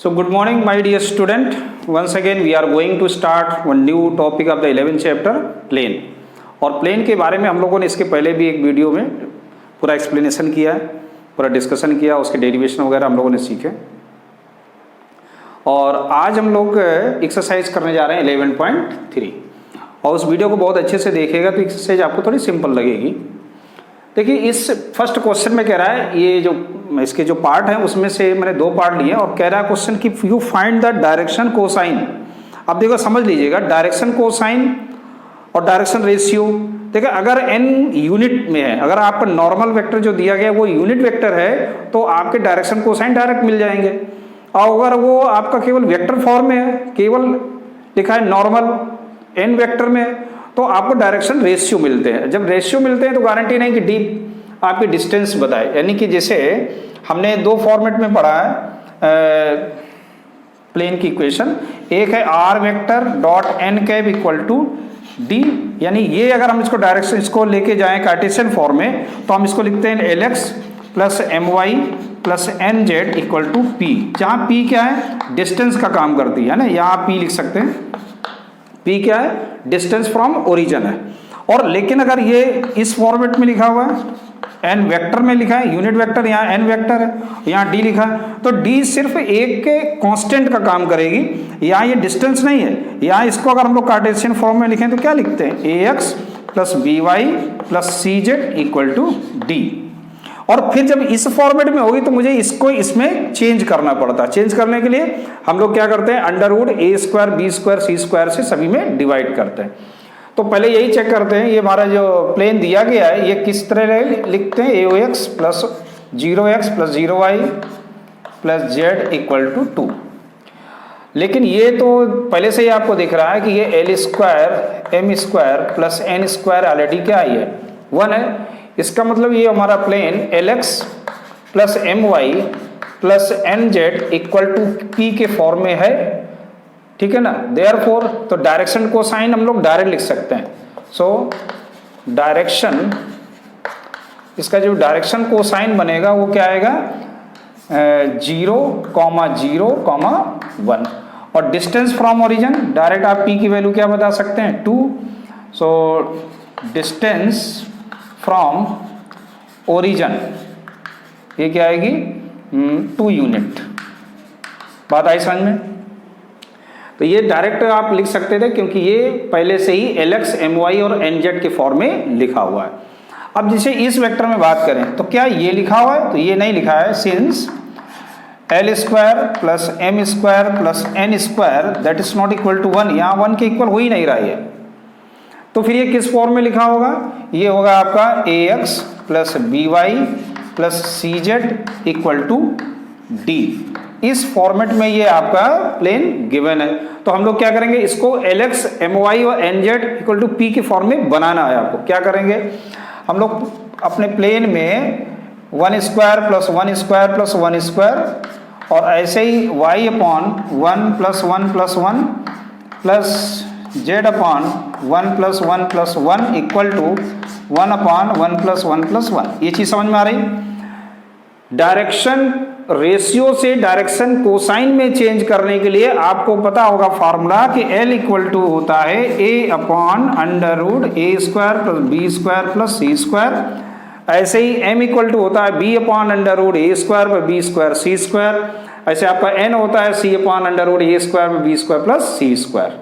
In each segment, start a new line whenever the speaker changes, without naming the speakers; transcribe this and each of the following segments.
So good morning my dear student. Once again we are going to start one new topic of the 11th chapter plane. और plane के बारे में हम लोगों ने इसके पहले भी एक वीडियो में पूरा एक्सप्लेनेशन किया है, पूरा डिस्कशन किया, उसके डेरिवेशन वगैरह हम लोगों ने सीखे। और आज हम लोग एक्सरसाइज करने जा रहे हैं 11.3 और उस वीडियो को बहुत अच्छे से देखिएगा तो एक्सरसाइज आपको थोड़ी सिंपल लगेगी। देखिए इस फर्स्ट क्वेश्चन में कह रहा है, ये जो इसके जो पार्ट हैं उसमें से मैंने दो पार्ट लिए और कह रहा है क्वेश्चन कि you find the direction cosine. अब देखो समझ लीजिएगा, डायरेक्शन कोसाइन और डायरेक्शन रेशियो। देखिए अगर n यूनिट में है, अगर आपका नॉर्मल वेक्टर जो दिया गया है वो यूनिट वेक्टर है तो आपके डायरेक्शन कोसाइन डायरेक्ट मिल जाएंगे। और अगर वो आपका केवल वेक्टर फॉर्म में है, केवल लिखा है नॉर्मल n वेक्टर में, तो आपको डायरेक्शन रेशियो मिलते हैं। जब रेशियो मिलते हैं तो गारंटी नहीं कि डी आपकी डिस्टेंस बताए, यानी कि जैसे हमने दो फॉर्मेट में पढ़ा है प्लेन की इक्वेशन, एक है r vector dot n cap equal to d, यानी ये अगर हम इसको डायरेक्शन इसको लेके जाएं कार्टेशियन फॉर्म में तो हम इसको लिखते हैं l x plus m y plus n z equal to p, जहाँ पी क्या है डिस्टेंस का काम करती है ना, यहाँ पी लिख सकते हैं। पी क्या है डिस्टेंस फ्रॉम ओरिजिन है। और लेकिन अगर ये इस फॉर्मेट में लिखा हुआ है एन वेक्टर में लिखा है, यूनिट वेक्टर यहाँ एन वेक्टर है, यहाँ डी लिखा है, तो डी सिर्फ एक के कांस्टेंट का काम करेगी, यहाँ ये डिस्टेंस नहीं है। यहाँ इसको अगर हम लोग कार्टेशियन फॉर्म में लिखें तो क्या लिखते हैं a x plus b y plus c z equal to d. और फिर जब इस फॉर्मेट में होगी तो मुझे इसको इसमें चेंज करना पड़ता है। चेंज करने के लिए हम लोग क्या करते हैं, under root a square B square c square से सभी में डिवाइड करते हैं। तो पहले यही चेक करते हैं, ये हमारा जो प्लेन दिया गया है ये किस तरह लिखते हैं, a o x plus 0x plus 0y plus z equal to 2। लेकिन ये तो पहले से ही आपको दिख रहा है कि ये l square m square plus n square already क्या आई है 1 है। इसका मतलब ये हमारा plane l x plus m y plus n z equal to p के फॉर्म में है, ठीक है ना। देयरफॉर तो डायरेक्शन कोसाइन हम लोग डायरेक्ट लिख सकते हैं। सो डायरेक्शन, इसका जो डायरेक्शन कोसाइन बनेगा वो क्या आएगा 0,0,1 और डिस्टेंस फ्रॉम ओरिजिन डायरेक्ट आप पी की वैल्यू क्या बता सकते हैं 2। सो डिस्टेंस फ्रॉम ओरिजिन ये क्या आएगी 2 यूनिट। बात आई समझ में। तो ये डायरेक्ट आप लिख सकते थे क्योंकि ये पहले से ही एल एक्स एम वाई और एन जेड के फॉर्म में लिखा हुआ है। अब जैसे इस वेक्टर में बात करें तो क्या ये लिखा हुआ है, तो ये नहीं लिखा है, since l square plus m square plus n square that is not equal to 1, यहाँ 1 के इक्वल हो ही नहीं रहा है। तो फिर ये किस फॉर्म में लिखा होगा, ये होगा आपका a x plus b y plus c z equal to d. इस फॉर्मेट में ये आपका प्लेन गिवन है। तो हम लोग क्या करेंगे, इसको एल एक्स एम वाई और n z equal to p की फॉर्म में बनाना है। आपको क्या करेंगे, हम लोग अपने प्लेन में 1 square plus 1 square plus 1 square और ऐसे ही y upon 1 plus 1 plus 1 plus z upon 1 plus 1 plus 1 equal to 1 upon 1 plus 1 plus 1। ये चीज समझ में आ रही। डायरेक्शन रेशियो से डायरेक्शन कोसाइन में चेंज करने के लिए आपको पता होगा फार्मूला कि L इक्वल टू होता है a upon under root a square plus b square plus c square. ऐसे ही m इक्वल टू होता है b upon under root a square plus b square c square. ऐसे आपका n होता है c upon under root a square plus b square plus c square.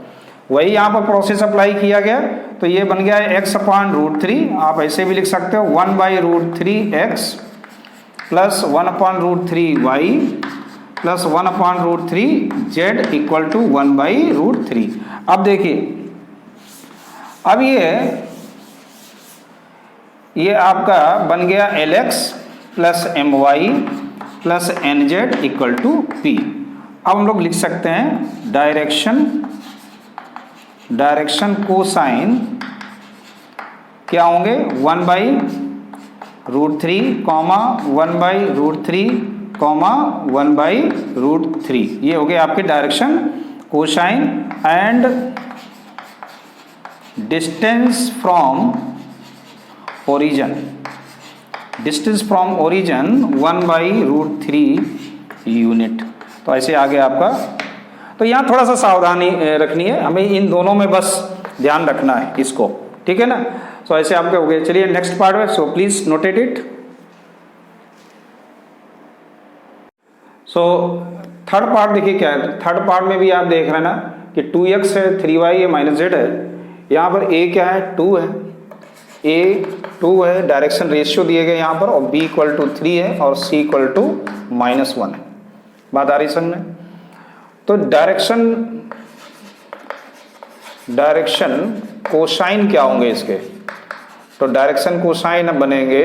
वही यहाँ पर प्रोसेस अप्लाई किया गया तो ये बन गया है x अपॉन रूट 3। आप ऐसे भी लिख सकते हो 1 by root 3x plus 1 upon root 3y plus 1 upon root 3z equal to 1 by root 3। अब देखिए, अब ये आपका बन गया l x plus m y plus n z equal to p. अब हम लोग लिख सकते हैं डायरेक्शन कोसाइन क्या होंगे 1 by root 3 comma 1 by root 3 comma 1 by root 3। ये हो गए आपके direction cosine and distance from origin. Distance from origin 1 by root 3 unit. तो ऐसे आ गया आपका। तो यहाँ थोड़ा सा सावधानी रखनी है हमें, इन दोनों में बस ध्यान रखना है इसको, ठीक है ना। सो ऐसे आपके हो गए। चलिए नेक्स्ट पार्ट है, सो please notate it. So third part देखिए क्या है। थर्ड पार्ट में भी आप देख रहे हैं ना कि 2x है, 3y है, -z है। यहाँ पर a क्या है, 2 है, a 2 है, डायरेक्शन रेशियो दिए गए यहाँ पर, और b इक्वल टू 3 है और c इक्वल टू -1 है। बात आ रही समझ में। तो डायरेक्शन कोसाइन क्या होंगे इसके, तो डायरेक्शन कोसाइन बनेंगे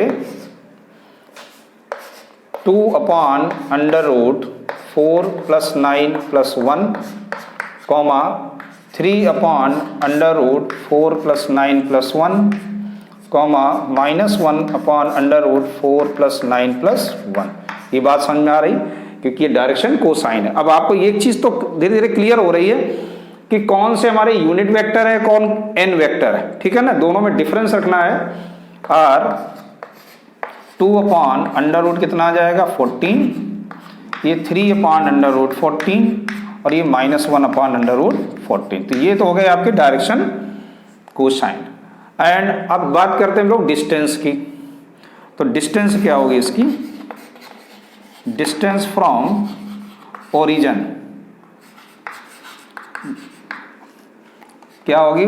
2/√4 + 9 + 1, 3/√4 + 9 + 1, -1/√4 + 9 + 1। ये बात समझ में आ रही, क्योंकि ये डायरेक्शन कोसाइन है। अब आपको एक चीज तो धीरे धीरे क्लियर हो रही है कि कौन से हमारे यूनिट वेक्टर है, कौन एन वेक्टर है, ठीक है ना। दोनों में डिफरेंस रखना है। और 2/√, कितना आ जाएगा 14, ये 3/√14 और ये -1/√14। तो ये तो हो गए आपके डायरेक्शन कोसाइन। एंड अब बात करते हैं हम लोग डिस्टेंस की। तो डिस्टेंस क्या होगी इसकी, डिस्टेंस फ्रॉम ओरिजिन क्या होगी,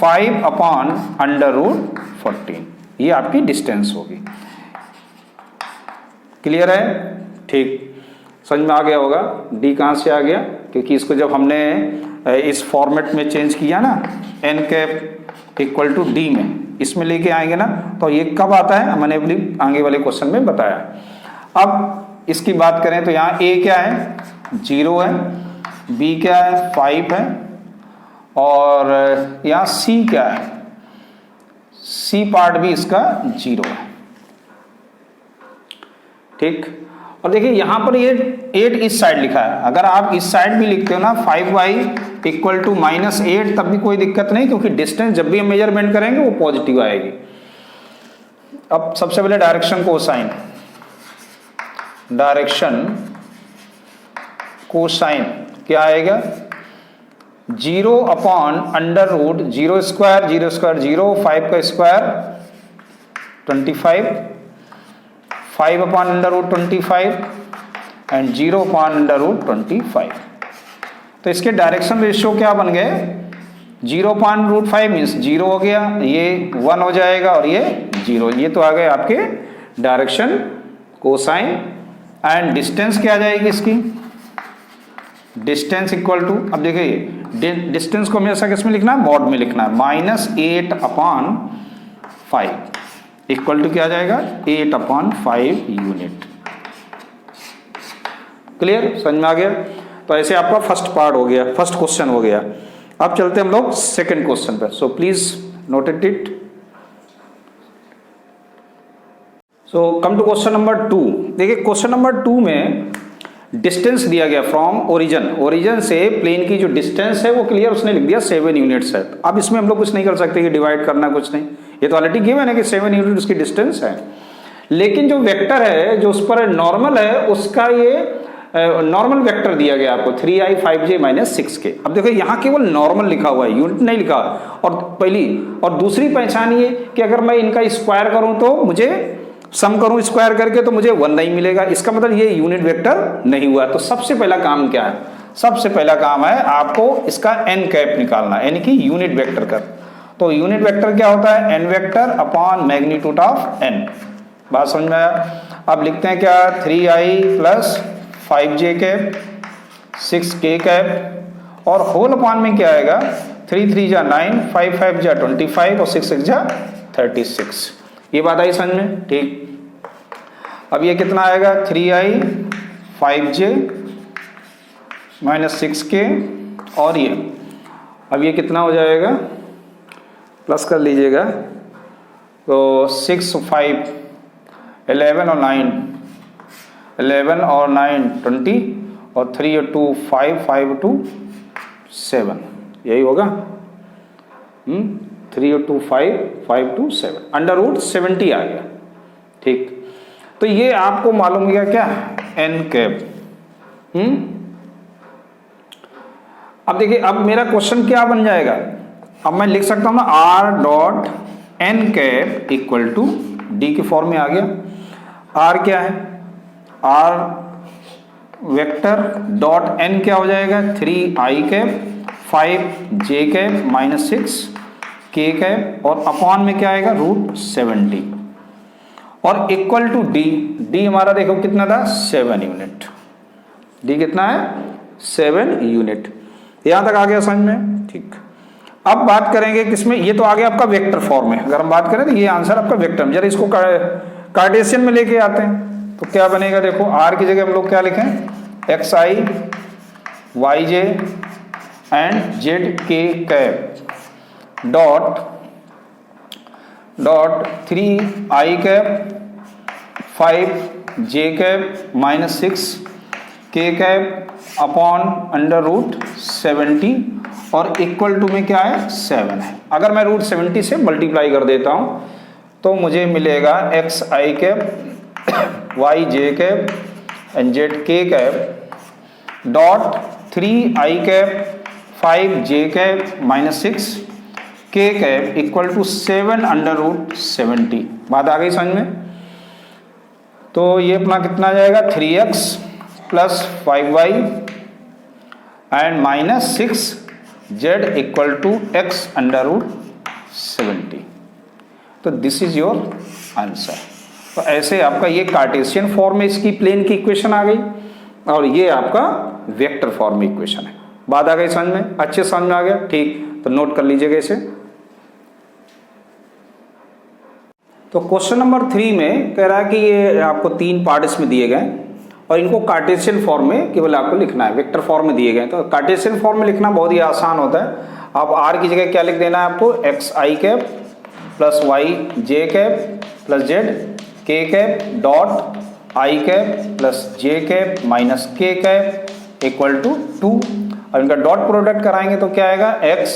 5/√14। ये आपकी डिस्टेंस होगी। क्लियर है, ठीक, समझ में आ गया होगा। डी कहाँ से आ गया, क्योंकि इसको जब हमने इस फॉर्मेट में चेंज किया ना, n cap equal to d में, इसमें लेके आएंगे ना, तो ये कब आता है मैंने अभी आगे वाले क्वेश्चन में बताया। अब इसकी बात करें तो यहाँ a क्या है, 0 है, b क्या है, 5 है, और यहाँ c क्या है, c पार्ट भी इसका 0 है, ठीक। और देखिए यहाँ पर ये 8 इस साइड लिखा है। अगर आप इस साइड भी लिखते हो ना 5y इक्वल टू -8, तब भी कोई दिक्कत नहीं, क्योंकि डिस्टेंस जब भी हम मेजरमेंट करेंगे वो पॉजिटिव आएगी। अब सबसे पहले डायरेक्शन कोसाइन, डायरेक्शन कोसाइन क्या आएगा, 0/√0², 0² 0, 5 का स्क्वायर 25, 5/√25 एंड 0/√25। तो इसके डायरेक्शन रेशियो क्या बन गए, 0/√5 मीन्स 0 हो गया, ये 1 हो जाएगा और ये 0, ये तो आ गए आपके डायरेक्शन कोसाइन। एंड डिस्टेंस क्या आ जाएगी इसकी, डिस्टेंस इक्वल टू, अब देखिए डिस्टेंस को हमेशा किस में लिखना है, मॉड में लिखना है, -8/5 इक्वल टू क्या आ जाएगा, 8/5 यूनिट। क्लियर, समझ में आ गया। तो ऐसे आपका फर्स्ट पार्ट हो गया, फर्स्ट क्वेश्चन हो गया। अब चलते हम लोग सेकंड क्वेश्चन पर। So please notate it. So come to question number 2। देखिए क्वेश्चन नंबर 2 में डिस्टेंस दिया गया फ्रॉम ओरिजिन, ओरिजिन से प्लेन की जो डिस्टेंस है वो क्लियर उसने लिख दिया 7 यूनिट्स है। अब इसमें हम लोग कुछ नहीं कर सकते कि डिवाइड करना, कुछ नहीं, ये तो ऑलरेडी गिवन है कि 7 यूनिट उसकी डिस्टेंस है। लेकिन जो वेक्टर है जो उस पर नॉर्मल है, उसका ये नॉर्मल वेक्टर दिया गया आपको 3i 5j -6k। अब देखो यहाँ केवल नॉर्मल लिखा हुआ है, यूनिट नहीं लिखा। और पहली और दूसरी पहचान ये कि अगर मैं इनका स्क्वायर करूं तो मुझे सम करूं स्क्वायर करके तो मुझे 1 नहीं मिलेगा, इसका मतलब ये यूनिट वेक्टर नहीं हुआ। तो सबसे पहला काम क्या है, सबसे पहला काम है आपको इसका n कैप निकालना, यानी कि यूनिट वेक्टर का। तो यूनिट वेक्टर क्या होता है, n vector upon magnitude of n। बात समझ में आया। अब लिखते हैं क्या, 3i + 5j cap 6k cap, और होल अपॉन में क्या आएगा, 3 3 जा 9, 5 5 जा 25 और 6 6 जा 36। ये बात आई समझ में, ठीक। अब ये कितना आएगा, 3i 5j -6k, और ये अब ये कितना हो जाएगा, प्लस कर लीजिएगा, तो 6 5 11 और 9 11 और 9 20 और 3 और 2 5 5 और 2 7, यही होगा। 3 और 2 5 5 2 7, √70 आ गया, ठीक। तो ये आपको मालूम गया क्या, n कैप। अब देखिए, अब मेरा क्वेश्चन क्या बन जाएगा, अब मैं लिख सकता हूँ ना r dot n cap equal to d के फॉर्म में आ गया। आर क्या है, आर वेक्टर डॉट एन क्या हो जाएगा 3i cap 5j cap minus 6k cap और अपॉन में क्या आएगा √70 और इक्वल टू डी। डी हमारा देखो कितना था 7 यूनिट। डी कितना है 7 यूनिट। यहां तक आ गया समझ में, ठीक। अब बात करेंगे किसमें, ये तो आ गया आपका वेक्टर फॉर्म में। अगर हम बात करें तो ये आंसर आपका वेक्टर में, जरा इसको कार्टेशियन में लेके आते हैं तो क्या बनेगा, देखो आर की जगह हम लोग क्या लिखें xi yj and zk cap dot 3i cap 5j cap minus 6k cap upon √70 और इक्वल टू में क्या है 7 है। अगर मैं √70 से मल्टीप्लाई कर देता हूं तो मुझे मिलेगा xi cap yj cap and zk cap dot 3i cap 5j cap minus 6k cap equal to 7/70। बात आ गई समझ में। तो ये अपना कितना आ जाएगा 3x plus 5y and minus 6z equal to x/70। तो दिस इज योर आंसर। तो ऐसे आपका ये कार्टेशियन फॉर्म में इसकी प्लेन की इक्वेशन आ गई और ये आपका वेक्टर फॉर्म में इक्वेशन है। बात आ गई समझ में, अच्छे समझ में आ गया, ठीक। तो नोट कर लीजिएगा इसे। तो क्वेश्चन नंबर 3 में कह रहा है कि ये आपको 3 पार्ट इसमें दिए गए और इनको कार्टेशियन फॉर्म में केवल आपको लिखना है, वेक्टर फॉर्म में दिए गए। तो कार्टेशियन फॉर्म में लिखना बहुत ही आसान होता है। आप आर की जगह क्या लिख देना है आपको xi cap plus yj cap plus zk cap dot i cap plus j cap minus k cap equal to 2। अब इनका डॉट प्रोडक्ट कराएंगे तो क्या आएगा x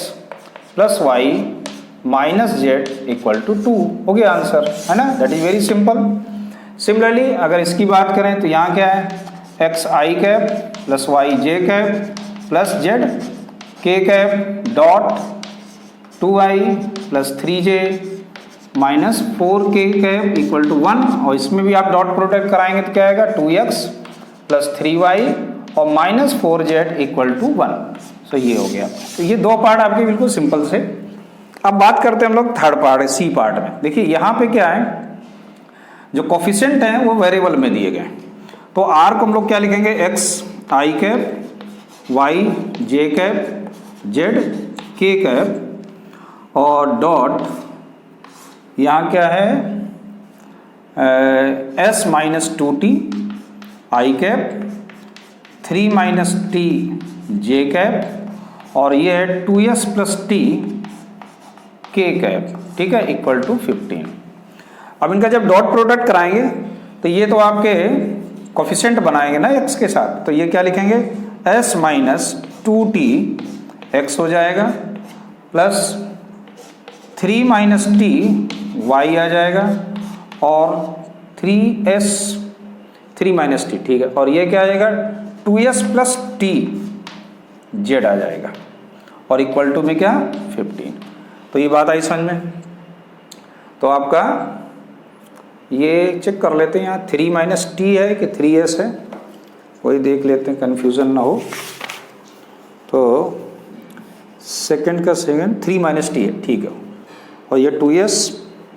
plus y minus z equal to 2। हो गया आंसर, है ना। That is very simple. Similarly अगर इसकी बात करें तो यहाँ क्या है xi cap plus yj cap plus zk cap dot 2i plus 3j minus 4k cap equal to 1 और इसमें भी आप डॉट प्रोडक्ट कराएंगे तो क्या आएगा 2x प्लस 3y और माइनस 4z इक्वल टू 1। सो ये हो गया। तो ये 2 पार्ट आपके बिल्कुल सिंपल से। अब बात करते हैं हम लोग थर्ड पार्ट सी पार्ट में। देखिए यहाँ पे क्या है, जो कोफिशिएंट हैं वो वेरिएबल में दिए गए। तो r को हम लोग क्या लिखेंगे xi cap yj cap zk cap और डॉट यहाँ क्या है s minus 2t i cap 3 minus t j cap और ये है 2s plus t k cap, ठीक है, इक्वल टू 15। अब इनका जब डॉट प्रोडक्ट कराएंगे तो ये तो आपके कोफिशिएंट बनाएंगे ना x के साथ, तो ये क्या लिखेंगे s माइनस 2t x हो जाएगा प्लस 3 माइनस t y आ जाएगा और 3 माइनस t, ठीक है, और ये क्या आ जाएगा 2s प्लस t z आ जाएगा और इक्वल टू में क्या 15। तो ये बात आई समझ में। तो आपका ये चेक कर लेते हैं, यहाँ 3 माइनस t है कि 3s है, वही देख लेते हैं कन्फ्यूज़न ना हो। तो सेकंड का सेकंड 3 माइनस t है, ठीक है, और ये 2s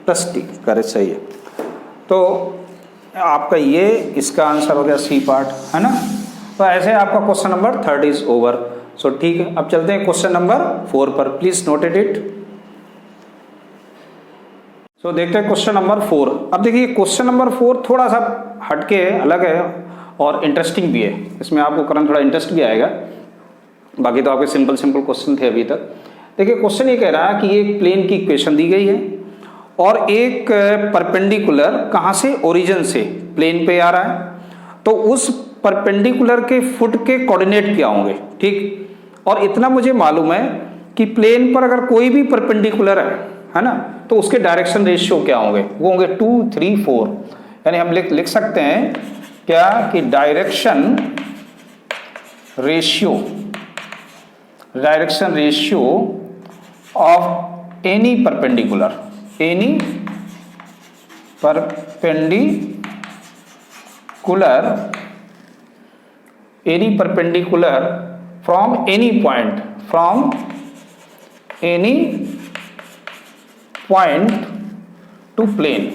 प्लस t करे सही है। तो आपका ये इसका आंसर हो गया सी पार्ट, है ना। तो ऐसे आपका क्वेश्चन नंबर 3 इज ओवर। सो ठीक है, अब चलते हैं क्वेश्चन नंबर 4 पर। Please noted it. सो देखते हैं क्वेश्चन नंबर 4। अब देखिए क्वेश्चन नंबर 4 थोड़ा सा हटके अलग है और इंटरेस्टिंग भी है। इसमें आपको करंट थोड़ा इंटरेस्ट भी आएगा, बाकी तो आपके सिंपल क्वेश्चन थे अभी तक। देखिए क्वेश्चन ये कह रहा है कि एक प्लेन की इक्वेशन दी गई है और एक परपेंडिकुलर कहाँ से, ओरिजिन से प्लेन पे आ रहा है। तो उस परपेंडिकुलर के फुट के कोऑर्डिनेट क्या होंगे, ठीक। और इतना मुझे मालूम है कि प्लेन पर अगर कोई भी परपेंडिकुलर है ना, तो उसके डायरेक्शन रेशियो क्या होंगे, वो होंगे 2, 3, 4। यानी हम लिख सकते हैं क्या कि direction ratio direction ratio of any perpendicular from any point to plane.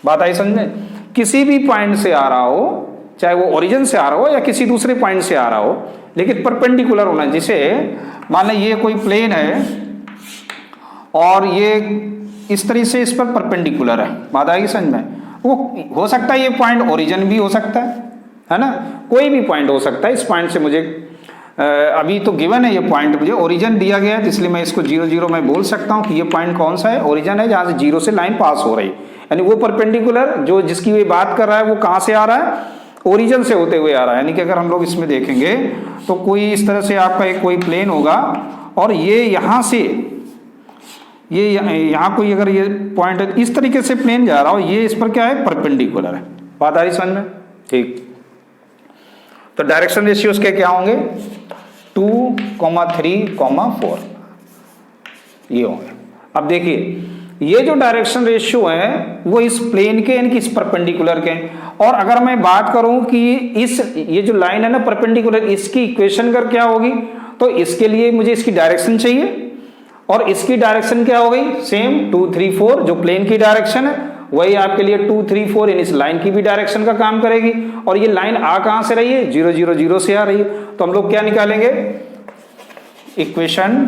बात आई समझ में? किसी भी पॉइंट से आ रहा हो, चाहे वो ओरिजिन से आ रहा हो या किसी दूसरे पॉइंट से आ रहा हो, लेकिन परपेंडिकुलर होना। जिसे मान लें ये कोई प्लेन है और ये इस तरह से इस पर परपेंडिकुलर है, बात आएगी समझ में? वो हो सकता है ये पॉइंट ओरिजिन भी हो सकता है ना, कोई भी पॉइंट हो सकता है। इस पॉइंट से मुझे अभी तो गिवन है ये पॉइंट, मुझे ओरिजिन दिया गया है, इसलिए मैं इसको 0 0 मैं बोल सकता हूँ कि ये पॉइंट कौन सा है, ओरिजिन है, जहाँ से 0 से लाइन पास हो रही। यानी वो परपेंडिकुलर जो जिसकी ये बात कर रहा है वो कहाँ से आ रहा है, ओरिजिन से होते हुए आ रहा है। यानी कि अगर हम लोग इसमें देखेंगे तो कोई इस तरह से आपका एक कोई प्लेन होगा और ये यहाँ से ये यहाँ कोई अगर ये पॉइंट इस तरीके से प्लेन जा रहा हो, ये इस पर क्या है, परपेंडिकुलर है। बात आ रही समझ में? ठीक। तो डायरेक्शन रेशियोज के क्या होंगे, 2, 3, 4 ये होंगे। अब देखिए ये जो डायरेक्शन रेशियो है वो इस प्लेन के यानी कि इस परपेंडिकुलर के। और अगर मैं बात करूं कि ये जो लाइन है ना परपेंडिकुलर, इसकी इक्वेशन कर क्या होगी, तो इसके लिए मुझे इसकी डायरेक्शन चाहिए और इसकी डायरेक्शन क्या हो गई, सेम 2, 3, 4 जो प्लेन की डायरेक्शन है वही आपके लिए 2, 3, 4 इन इस लाइन की भी डायरेक्शन का काम करेगी। और ये लाइन आ कहां से रही है, 0, 0, 0 से आ रही है। तो हम लोग क्या निकालेंगे, इक्वेशन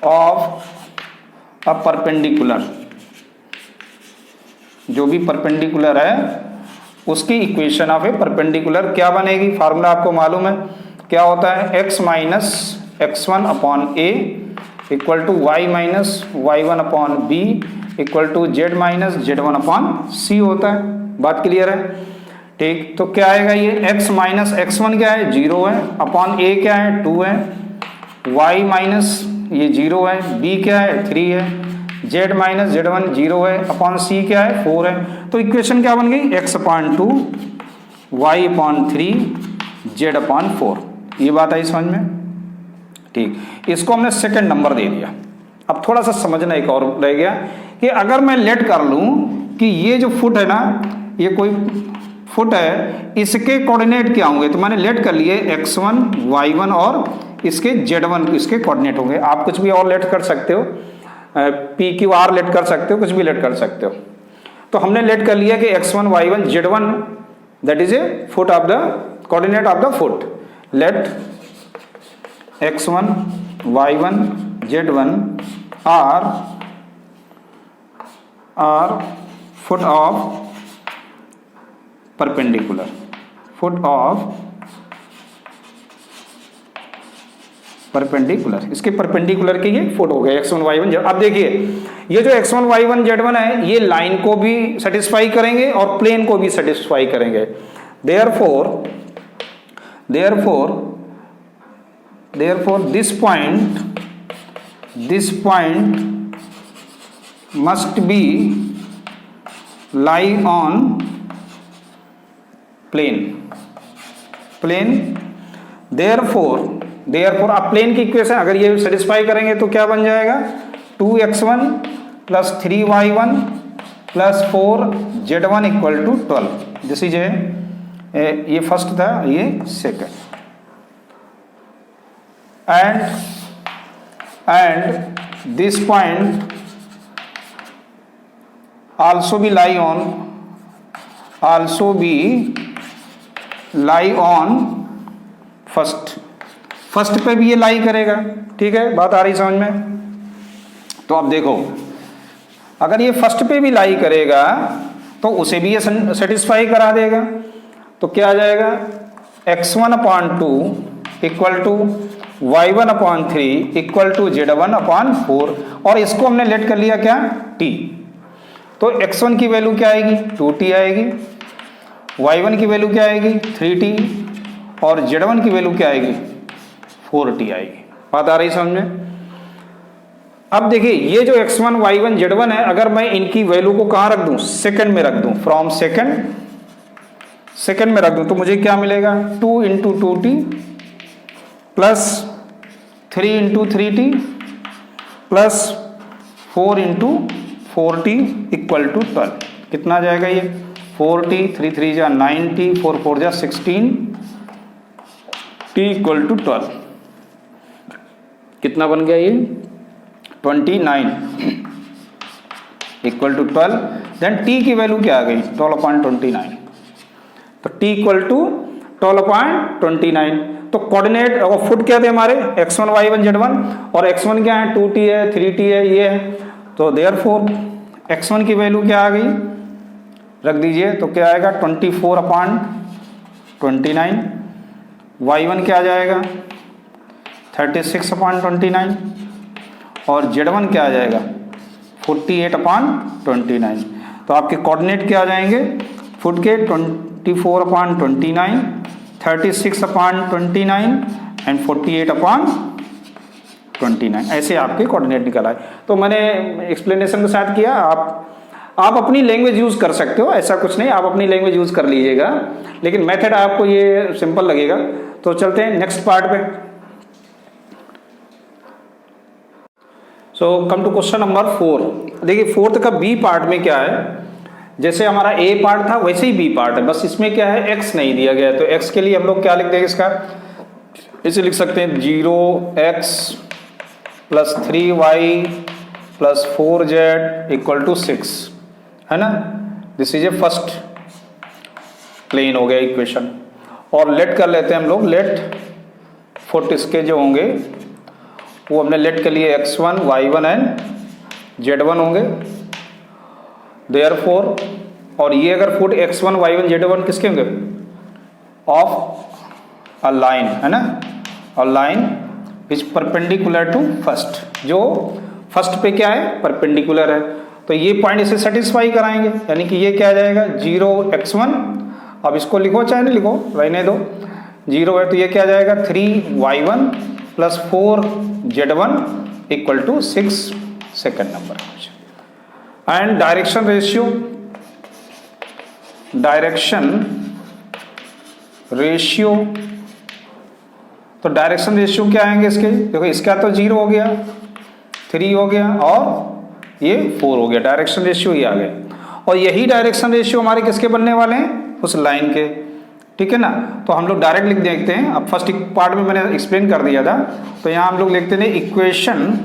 ऑफ अ परपेंडिकुलर, जो भी परपेंडिकुलर है उसकी इक्वेशन ऑफ ए परपेंडिकुलर क्या बनेगी। फार्मूला आपको मालूम है क्या होता है, x minus x1 upon a equal to y minus y1 upon b equal to z minus z1 upon c होता है। बात क्लियर है? ठीक। तो क्या आएगा, ये x माइनस x1 क्या है, 0 है, अपॉन a क्या है, 2 है, y माइनस ये 0 है, b क्या है, 3 है, z माइनस z1 0 है, अपॉन c क्या है, 4 है। तो इक्वेशन क्या बन गई, x upon 2 y upon 3 z upon 4। ये बात आई समझ में? ठीक। इसको हमने सेकंड नंबर दे दिया। अब थोड़ा सा समझना एक और रह गया कि अगर मैं लेट कर लूं कि ये जो फुट है ना, ये कोई फुट है, इसके कोऑर्डिनेट क्या होंगे, तो मैंने लेट कर लिए x1 y1 और इसके z1 इसके कोऑर्डिनेट होंगे। आप कुछ भी और लेट कर सकते हो, PQR लेट कर सकते हो, कुछ भी लेट कर सकते हो। तो हमने लेट कर लिया कि x1 y1 z1 that is a foot of the coordinate of the foot. Let x1 y1 z1 are foot of perpendicular, foot of perpendicular, इसके परपेंडिकुलर के ये फुट हो गए x1 y1 z। अब देखिए ये जो x1 y1 z1 है ये लाइन को भी सेटिस्फाई करेंगे और प्लेन को भी सेटिस्फाई करेंगे। therefore this point must be lie on plane। therefore आप प्लेन की इक्वेशन अगर ये सेटिस्फाई करेंगे तो क्या बन जाएगा, 2x1 plus 3y1 plus 4z1 equal to 12। This is ये फर्स्ट था, ये second. and this point also be lie on first पे भी ये लाई करेगा। ठीक है, बात आ रही समझ में? तो अब देखो अगर ये फर्स्ट पे भी लाई करेगा तो उसे भी ये सेटिस्फाई करा देगा। तो क्या आ जाएगा, x1 upon 2 equal to y1 upon 3 equal to z1 upon 4। और इसको हमने लेट कर लिया क्या, t। तो x1 की वैल्यू क्या आएगी, 2t आएगी, y1 की वैल्यू क्या आएगी, 3t, और z1 की वैल्यू क्या आएगी, 4t आएगी। बात आ रही समझ में? अब देखिए ये जो x1 y1 z1 है, अगर मैं इनकी वैल्यू को कहाँ रख दूं, सेकंड में रख दूं, फ्रॉम सेकंड में रख दूं, तो मुझे क्या मिलेगा, 2 into 2t plus 3 into 3t plus 4 into 4t equal to 12। कितना आ जाएगा ये 4t, 3 3 जा 9t, 4 4 जा 16, t इक्वल टू 12। कितना बन गया ये 29 इक्वल टू 12। देन t की वैल्यू क्या आ गई 12.29। तो t इक्वल टू 12.29। तो कोऑर्डिनेट और फुट क्या थे हमारे x1 y1 z1 और x1 क्या है 2t है 3t है ये है। तो देयरफॉर x1 की वैल्यू क्या आ गई रख दीजिए तो क्या आएगा 24/29। y1 क्या आ जाएगा 36/29 और z1 क्या आ जाएगा 48/29। तो आपके कोऑर्डिनेट क्या आ जाएंगे फुट के 24/29, 36/29 एंड 48/29 ऐसे आपके कोऑर्डिनेट निकल आए। तो मैंने एक्सप्लेनेशन के साथ किया, आप अपनी लैंग्वेज यूज कर सकते हो, ऐसा कुछ नहीं, आप अपनी लैंग्वेज यूज कर लीजिएगा, लेकिन मेथड आपको ये सिंपल लगेगा। तो चलते हैं नेक्स्ट पार्ट पे। सो कम टू क्वेश्चन नंबर 4। देखिए फोर्थ का बी पार्ट में क्या है, जैसे हमारा ए पार्ट था वैसे ही बी पार्ट है, बस इसमें क्या है एक्स नहीं दिया गया है। तो एक्स के लिए हम लोग क्या लिख देंगे इसका, इसे लिख सकते हैं 0x plus 3y plus 4z equal to 6, है ना। This is a first plane हो गया इक्वेशन। और लेट कर लेते हैं हम लोग, लेट फुट इसके जो होंगे वो हमने लेट के लिए x1 y1 एंड z1 होंगे। देयरफॉर और ये अगर फुट x1 y1 z1 किसके होंगे ऑफ अ लाइन, है ना, a line is perpendicular to first, जो फर्स्ट पे क्या है परपेंडिकुलर है। तो ये पॉइंट इसे सेटिस्फाई कराएंगे, यानी कि ये क्या आ जाएगा 0x1। अब इसको लिखो चाहे नहीं लिखो रहने दो, 0 है तो ये क्या आ जाएगा 3y1 plus 4z1 equal to 6, second number. And direction ratio, तो डायरेक्शन रेशियो क्या आएंगे इसके, देखो इसका तो 0 हो गया, 3 हो गया और ये 4 हो गया, डायरेक्शन रेशियो ये आ गए। और यही डायरेक्शन रेशियो हमारे किसके बनने वाले हैं उस लाइन के, ठीक है ना। तो हम लोग डायरेक्ट लिख देखते हैं। अब फर्स्ट पार्ट में मैंने एक्सप्लेन कर दिया था, तो यहाँ हम लोग लिखते हैं equation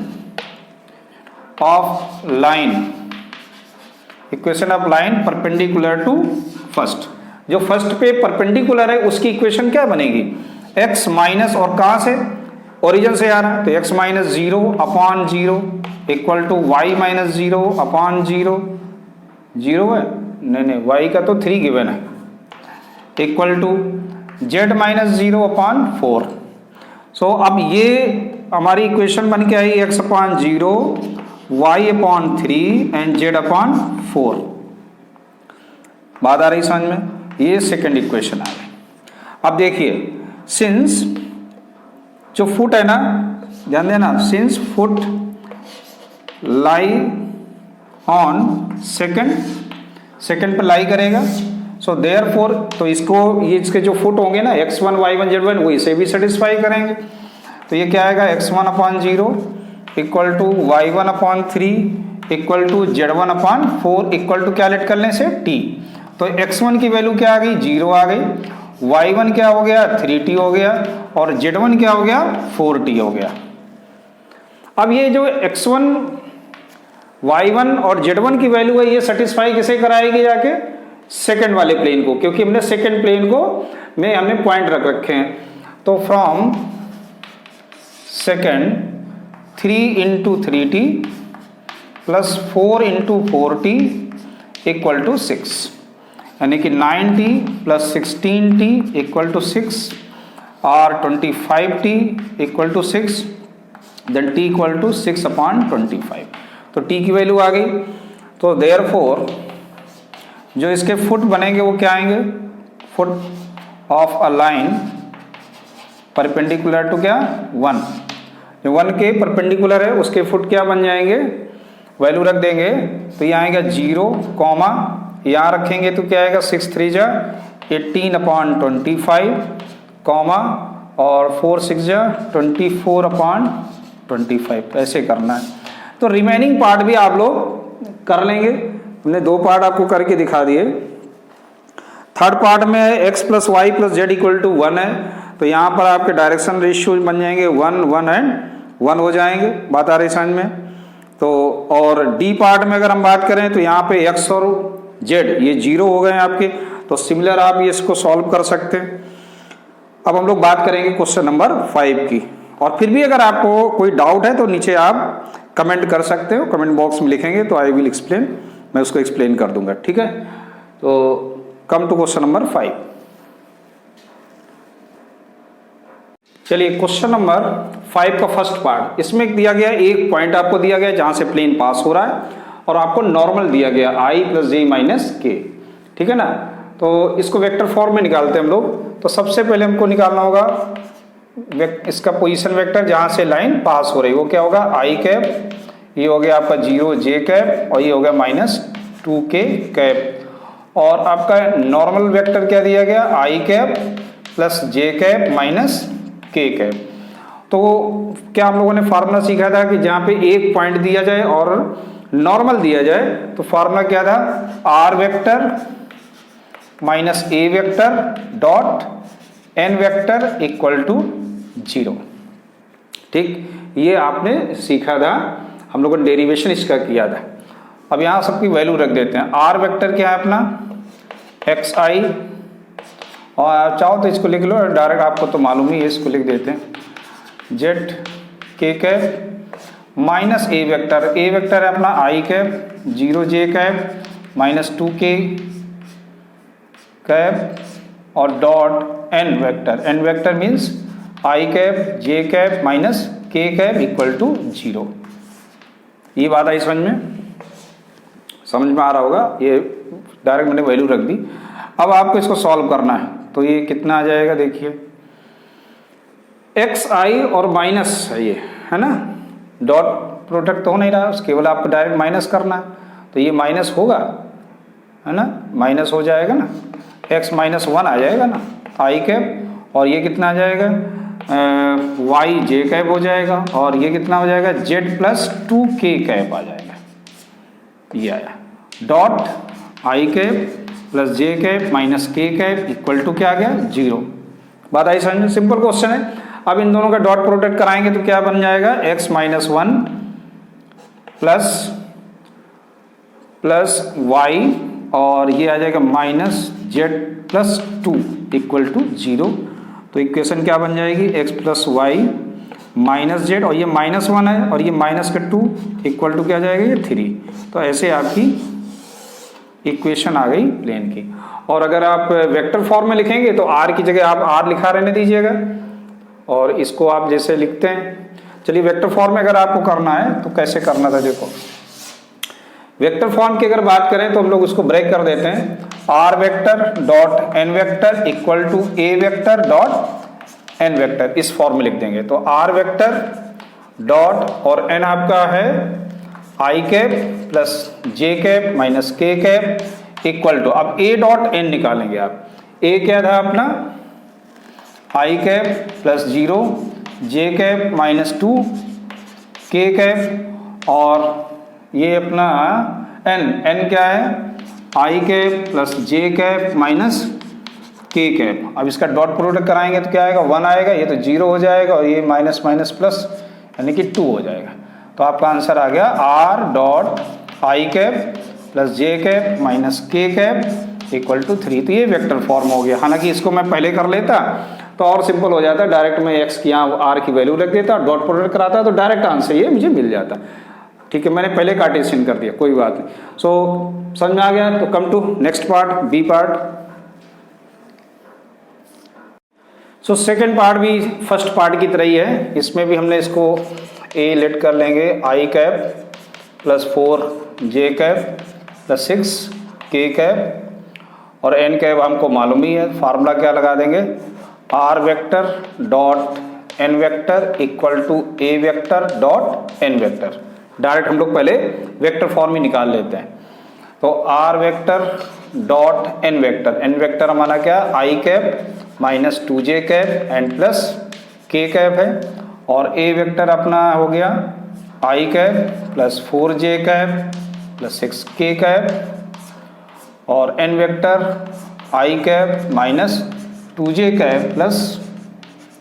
of line, equation of line perpendicular to first. जो फर्स्ट पे परपेंडिकुलर है उसकी इक्वेशन क्या बनेगी x माइनस, और कहाँ से ओरिजिन से आ रहा है तो x minus 0/0 equal to y minus 0/0, 0 है नहीं y का तो 3 गिवन है, इक्वल टू z माइनस 0/4। सो अब ये हमारी इक्वेशन बन के आई x/0 y/3 एंड z/4। बात आ रही समझ में, ये सेकंड इक्वेशन आ गई। अब देखिए सिंस जो फुट है ना, ध्यान देना, since foot lie on second पर लाई करेगा, सो देयरफॉर तो इसको ये इसके जो फुट होंगे ना x1 y1 z1 वो इसे भी सेटिस्फाई करेंगे। तो ये क्या आएगा x1/0 equal to y1/3 equal to z1/4 equal to क्या लेट कर लें से t। तो x1 की वैल्यू क्या आ गई 0 आ गई, y1 क्या हो गया 3t हो गया और z1 क्या हो गया 4t हो गया। अब ये जो x1 y1 और z1 की वैल्यू है ये सेटिस्फाई किसे कराएगी जाके सेकंड वाले प्लेन को, क्योंकि हमने सेकंड प्लेन को में हमने पॉइंट रख रखे हैं। तो from second 3 into 3t plus 4 into 4t equal to 6, यानी कि 9t plus 16t equal to 6 और 25t equal to 6, then t equal to 6/25। तो t की वैल्यू आ गई। तो देयरफॉर जो इसके फुट बनेंगे वो क्या आएंगे, foot of a line perpendicular to क्या 1, जो 1 के परपेंडिकुलर है उसके फुट क्या बन जाएंगे, वैल्यू रख देंगे तो ये आएगा 0 कॉमा, यहाँ रखेंगे तो क्या आएगा 6 3 जा 18/25 कॉमा और 4 6 24/25 ऐसे करना है। तो रिमेनिंग पार्ट भी आप लोग कर लेंगे। हमने 2 पार्ट आपको करके दिखा दिए। थर्ड पार्ट में x + y + z = 1 है, तो यहाँ पर आपके डायरेक्शन रेशियो बन जाएंगे 1 1 एंड 1 हो जाएंगे। बात आ रही समझ में? तो और डी पार्ट में अगर हम बात करें तो यहाँ पे x और z ये 0 हो गए हैं आपके, तो सिमिलर आप ये इसको सॉल्व कर सकते हैं। अब हम लोग बात करेंगे क्वेश्चन नंबर 5 की। और फिर भी अगर आपको कोई डाउट है तो नीचे आप कमेंट कर सकते हो, कमेंट बॉक्स में लिखेंगे तो आई विल एक्सप्लेन, मैं उसको एक्सप्लेन कर दूंगा, ठीक है। तो कम टू क्वेश्चन नंबर 5। चलिए क्वेश्चन नंबर 5 का फर्स्ट पार्ट, इसमें दिया गया एक पॉइंट आपको दिया गया जहां से प्लेन पास हो रहा है और आपको नॉर्मल दिया गया i + j - k, ठीक है ना। तो इसको वेक्टर फॉर्म में निकालते हैं हम लोग। तो सबसे पहले हमको निकालना होगा इसका पोजीशन वेक्टर जहां से लाइन पास हो रही है, वो क्या होगा i कैप, ये हो गया आपका 0 j कैप और ये हो गया -2k कैप। और आपका नॉर्मल वेक्टर क्या दिया गया, i cap + j cap -k cap. तो क्या हम लोगों ने फार्मूला सीखा था कि जहां पे एक पॉइंट दिया जाए और नॉर्मल दिया जाए तो फार्मूला क्या था, r vector - a vector dot n vector = 0, ठीक। ये आपने सीखा था, हम लोगों ने डेरिवेशन इसका किया था। अब यहाँ सबकी वैल्यू रख देते हैं। r वेक्टर क्या है अपना xi, और आप चाहो तो इसको लिख लो डायरेक्ट, आपको तो मालूम ही है, इसको लिख देते हैं z k cap -a vector, a vector है अपना i cap 0 j cap -2k cap और dot n vector means i cap j cap -k cap = 0। ये बात आई समझ में आ रहा होगा, ये डायरेक्ट मैंने वैल्यू रख दी। अब आपको इसको सॉल्व करना है, तो ये कितना आ जाएगा देखिए, xi और माइनस है ये, है ना, डॉट प्रोडक्ट तो हो नहीं रहा, केवल आपको डायरेक्ट माइनस करना है, तो ये माइनस होगा, है ना, माइनस हो जाएगा ना, x -1 आ जाएगा ना i कैप, और ये कितना आ जाएगा y j कैप हो जाएगा, और ये कितना हो जाएगा z + 2k कैप आ जाएगा। ये आया dot i cap + j cap -k cap = क्या आ गया 0। बात आई समझ में? सिंपल क्वेश्चन है। अब इन दोनों का डॉट प्रोडक्ट कराएंगे तो क्या बन जाएगा, x -1 प्लस y, और ये आ जाएगा -z + 2 = 0। तो इक्वेशन क्या बन जाएगी, x + y -z, और ये -1 है और ये -2 = क्या जाएगा, ये 3। तो ऐसे आपकी इक्वेशन आ गई प्लेन की। और अगर आप वेक्टर फॉर्म में लिखेंगे तो r की जगह आप r लिखा रहने दीजिएगा, और इसको आप जैसे लिखते हैं। चलिए वेक्टर फॉर्म में अगर आपको करना है तो कैसे करना था, देखो वेक्टर फॉर्म की अगर बात करें तो हम लोग उसको ब्रेक कर देते हैं, r vector dot n vector = a vector dot n vector, इस फॉर्म में लिख देंगे। तो r वेक्टर डॉट और n आपका है i cap + j cap -k cap = अब a डॉट n निकालेंगे आप। a क्या था अपना i cap + 0 j cap -2k cap, और ये अपना n क्या है i cap + j cap -k cap. अब इसका डॉट प्रोडक्ट कराएंगे तो क्या आएगा, 1 आएगा, ये तो 0 हो जाएगा, और ये माइनस प्लस यानी कि 2 हो जाएगा। तो आपका आंसर आ गया r dot i cap + j cap -k cap = 3। तो ये वेक्टर फॉर्म हो गया। हालांकि इसको मैं पहले कर लेता तो और सिंपल हो जाता, डायरेक्ट मैं x की यहाँ r की वैल्यू रख देता, डॉट प्रोडक्ट कराता तो डायरेक्ट आंसर ये मुझे मिल जाता। ठीक है, मैंने पहले कार्टेशियन कर दिया, कोई बात नहीं। सो समझ में आ गया। तो come to next part, b part. So second part भी फर्स्ट पार्ट की तरह ही है। इसमें भी हमने इसको ए लेट कर लेंगे, i cap + 4 j cap + 6 k cap, और n कैप हमको मालूम ही है, फार्मूला क्या लगा देंगे, r vector dot n vector = a vector dot n vector. Direct हम लोग पहले वेक्टर फॉर्म ही निकाल लेते हैं। तो r vector dot n vector हमारा क्या, i cap -2j cap n + k cap है, और a वेक्टर अपना हो गया I cap plus 4j cap plus 6k cap, और n vector I cap minus 2j cap plus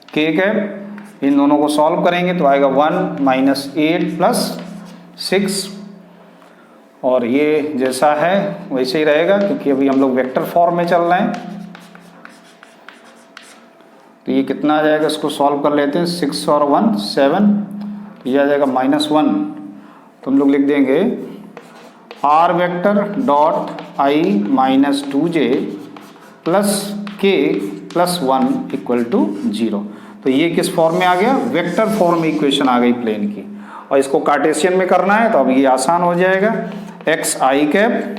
k cap. इन दोनों को सॉल्व करेंगे तो आएगा 1 माइनस 8 प्लस 6, और ये जैसा है वैसे ही रहेगा क्योंकि अभी हम लोग वेक्टर फॉर्म में चल रहे हैं। तो ये कितना आ जाएगा, इसको सॉल्व कर लेते हैं। 6 और 1 7, तो ये आ जाएगा -1। तो हम लोग लिख देंगे r vector dot i minus 2j plus k plus 1 equal to 0। तो ये किस फॉर्म में आ गया, वेक्टर फॉर्म में इक्वेशन आ गई प्लेन की। और इसको कार्टेशियन में करना है तो अब ये आसान हो जाएगा, x i cap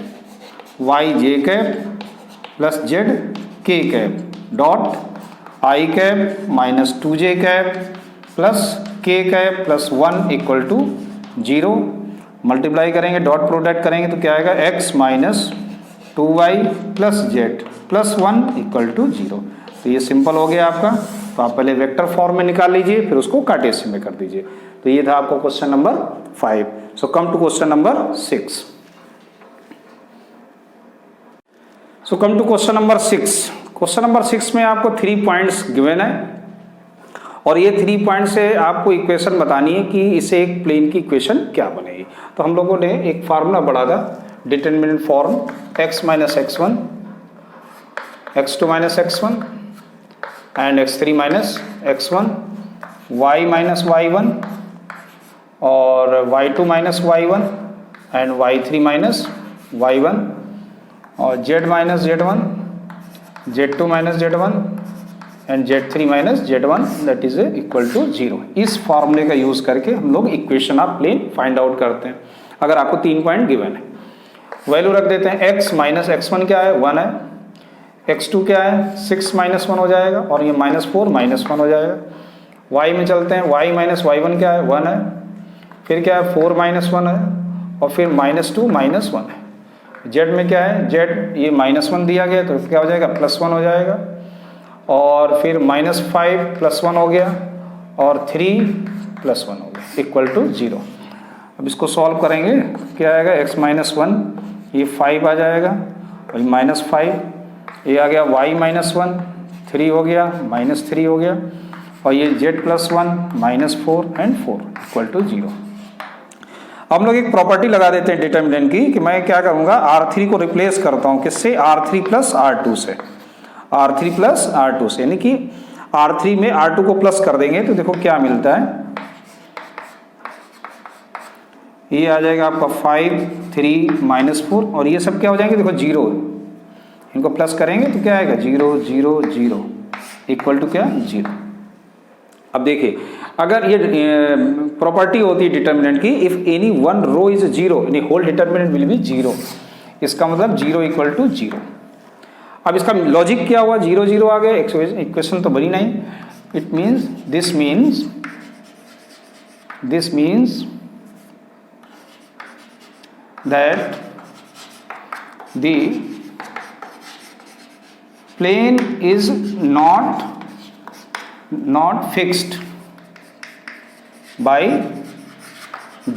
y j cap plus z k cap dot i cap minus 2j cap plus k cap plus 1 equal to 0। Multiply करेंगे, डॉट प्रोडक्ट करेंगे तो क्या आएगा, x minus 2y plus z plus 1 equal to 0। तो ये simple हो गया आपका। तो आप पहले वेक्टर फॉर्म में निकाल लीजिए, फिर उसको कार्टेशियन में कर दीजिए। तो ये था आपको question number 5। So come to question number 6। So come to question number 6। Question number 6 में आपको 3 पॉइंट्स गिवन है, और ये 3 पॉइंट से आपको इक्वेशन बतानी है कि इसे एक प्लेन की इक्वेशन क्या बनेगी। तो हम लोगों ने एक फार्मूला पढ़ा था, determinant form x minus x1, x2 minus x1 and x3 minus x1, y minus y1 और y2 minus y1 and y3 minus y1 और z minus z1, z2 minus z1 and z3 minus z1 that is equal to 0। इस फॉर्मूले का use करके हम लोग equation of plane find out करते हैं। अगर आपको 3 पॉइंट गिवन है, वैल्यू रख देते हैं। x माइनस x1 क्या है, 1 है। x2 क्या है, 6 माइनस 1 हो जाएगा, और ये -4 -1 हो जाएगा। y में चलते हैं, y माइनस y1 क्या है, 1 है। फिर क्या है, 4 माइनस 1 है, और फिर -2 -1 है। z में क्या है, z ये -1 दिया गया तो क्या हो जाएगा, +1 हो जाएगा, और फिर -5 +1 हो गया, और 3 +1 हो गया इक्वल टू 0। अब इसको सॉल्व करेंगे, क्या आएगा, x माइनस 1 ये 5 आ जाएगा, और -5 ये आ गया, y माइनस 1 3 हो गया, -3 हो गया, और ये z plus 1 -4 and 4 equal to 0। हम लोग एक प्रॉपर्टी लगा देते हैं डिटरमिनेंट की कि मैं क्या करूँगा, R3 को रिप्लेस करता हूँ किससे, R3 प्लस R2 से, R3 प्लस R2 से, यानी कि R3 में R2 को प्लस कर देंगे तो देखो क्या मिलता है, ये आ जाएगा आपका 5 3 -4, और ये सब क्या हो जाएंगे, देखो 0, इनको प्लस करेंगे तो क्या आएगा, 0 0 0 इक्वल टू क्या, 0। अब देखिए, अगर ये प्रॉपर्टी होती है डिटरमिनेंट की, if any one row is 0 यानी होल डिटरमिनेंट विल बी 0, इसका मतलब 0 इक्वल टू 0। अब इसका लॉजिक क्या हुआ, 0 0 आ गया, इक्वेशन तो बनी नहीं। It means this means that the plane is not fixed by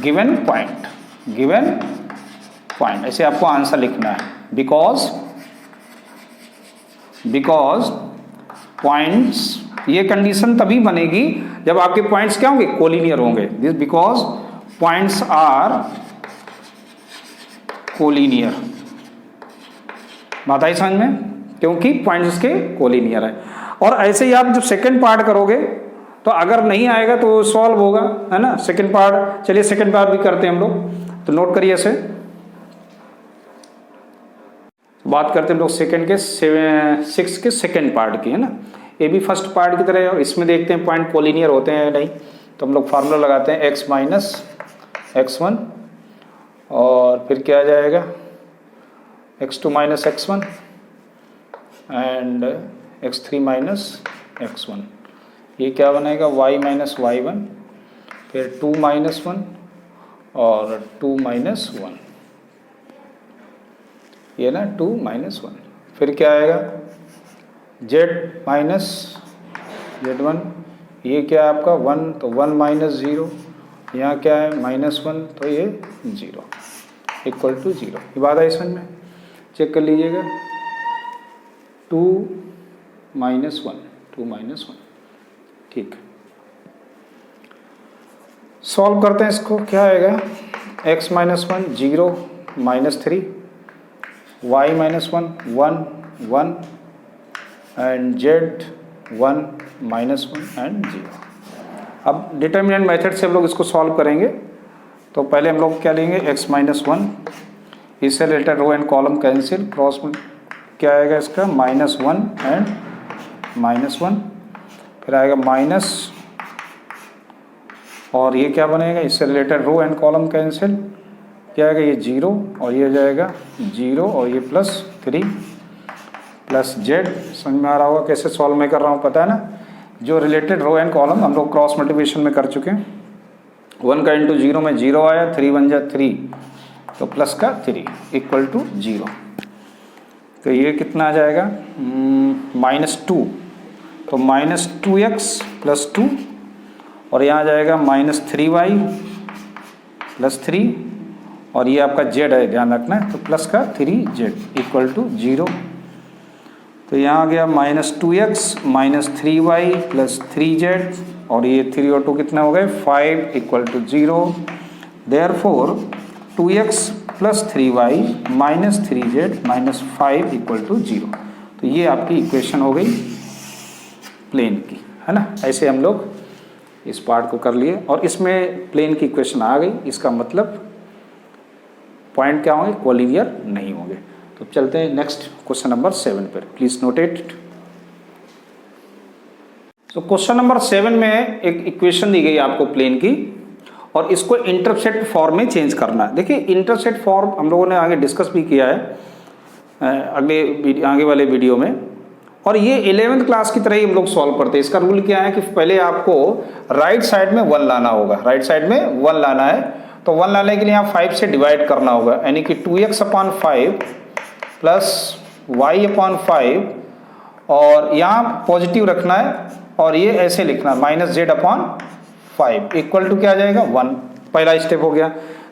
given point ऐसे आपको आंसर लिखना है, बिकॉज पॉइंट्स, ये कंडीशन तभी बनेगी जब आपके पॉइंट्स क्या होंगे, कोलिनियर होंगे। This because points are collinear, बात आई समझ में, क्योंकि पॉइंट्स के कोलिनियर है। और ऐसे ही आप जब सेकंड पार्ट करोगे तो अगर नहीं आएगा तो सॉल्व होगा, है ना। सेकंड पार्ट, चलिए सेकंड पार्ट भी करते हैं हम लोग, तो नोट करिए ऐसे। बात करते हैं हम लोग सेकंड के 6 के सेकंड पार्ट की, है ना। ये भी फर्स्ट पार्ट की तरह है, और इसमें देखते हैं पॉइंट कोलिनियर होते हैं नहीं। तो हम लोग फार्मूला लगाते हैं x माइनस x1, और फिर क्या आ जाएगा, x2 minus x1 and x3 minus x1। ये क्या बनेगा, y माइनस y1, फिर 2 माइनस 1 और 2 माइनस 1, ये ना 2 माइनस 1। फिर क्या आएगा, z माइनस z1 ये क्या है आपका 1, तो 1 माइनस 0, यहाँ क्या है -1, तो ये 0 इक्वल टू 0। ये बात आई समझ में? चेक कर लीजिएगा, 2 माइनस 1, ठीक। सॉल्व करते हैं इसको, क्या आएगा, x minus 1 0 -3, y minus 1 1 1 and z 1 -1 and 0। अब डिटर्मिनेंट मेथड से हम लोग इसको सॉल्व करेंगे। तो पहले हम लोग क्या लेंगे, x माइनस 1, इससे related row and column cancel, cross में क्या आएगा इसका -1 एंड -1, फिर आएगा माइनस, और ये क्या बनेगा, इससे related row and column cancel, क्या आएगा, ये 0 और ये हो जाएगा 0 और ये +3 प्लस z। समझ में आ रहा होगा कैसे सॉल्व में कर रहा हूँ, पता है ना? जो रिलेटेड रो एंड कॉलम हम लोग क्रॉस मल्टीप्लिकेशन में कर चुके हैं। 1 का इंटू 0 में 0 आया, 3 बन जाए 3, तो प्लस का 3 इक्वल टू 0। तो ये कितना आ जाएगा, -2, तो -2x + 2, और यहाँ आ जाएगा -3y + 3, और ये आपका z है, ध्यान रखना है, तो प्लस का 3z इक्वल टू 0। तो यहाँ आ गया -2x - 3y + 3z, और ये 3 और 2 कितना हो गए, 5 equal to 0। Therefore 2x + 3y - 3z - 5 equal to 0। तो ये आपकी इक्वेशन हो गई प्लेन की, है ना? ऐसे हम लोग इस पार्ट को कर लिए, और इसमें प्लेन की इक्वेशन आ गई। इसका मतलब पॉइंट क्या होंगे, कोलिनियर नहीं होंगे। तो चलते हैं नेक्स्ट क्वेश्चन नंबर 7 पर, प्लीज नोट इट। तो क्वेश्चन नंबर 7 में एक इक्वेशन दी गई आपको प्लेन की, और इसको इंटरसेप्ट फॉर्म में चेंज करना है। देखिए इंटरसेप्ट फॉर्म हम लोगों ने आगे डिस्कस भी किया है आगे वाले वीडियो में, और ये 11th क्लास की तरह ही हम लोग सॉल्व करते हैं। इसका रूल क्या है कि पहले आपको राइट साइड में 1 लाना होगा, राइट साइड में 1 लाना है। तो 1 लाने के लिए यहाँ 5 से डिवाइड करना होगा, यानी कि 2x/5 प्लस y/5, और यहाँ पॉजिटिव रखना है, और ये ऐसे लिखना है -z/5 इक्वल टू क्या आ जाएगा 1। पहला स्टेप हो गया।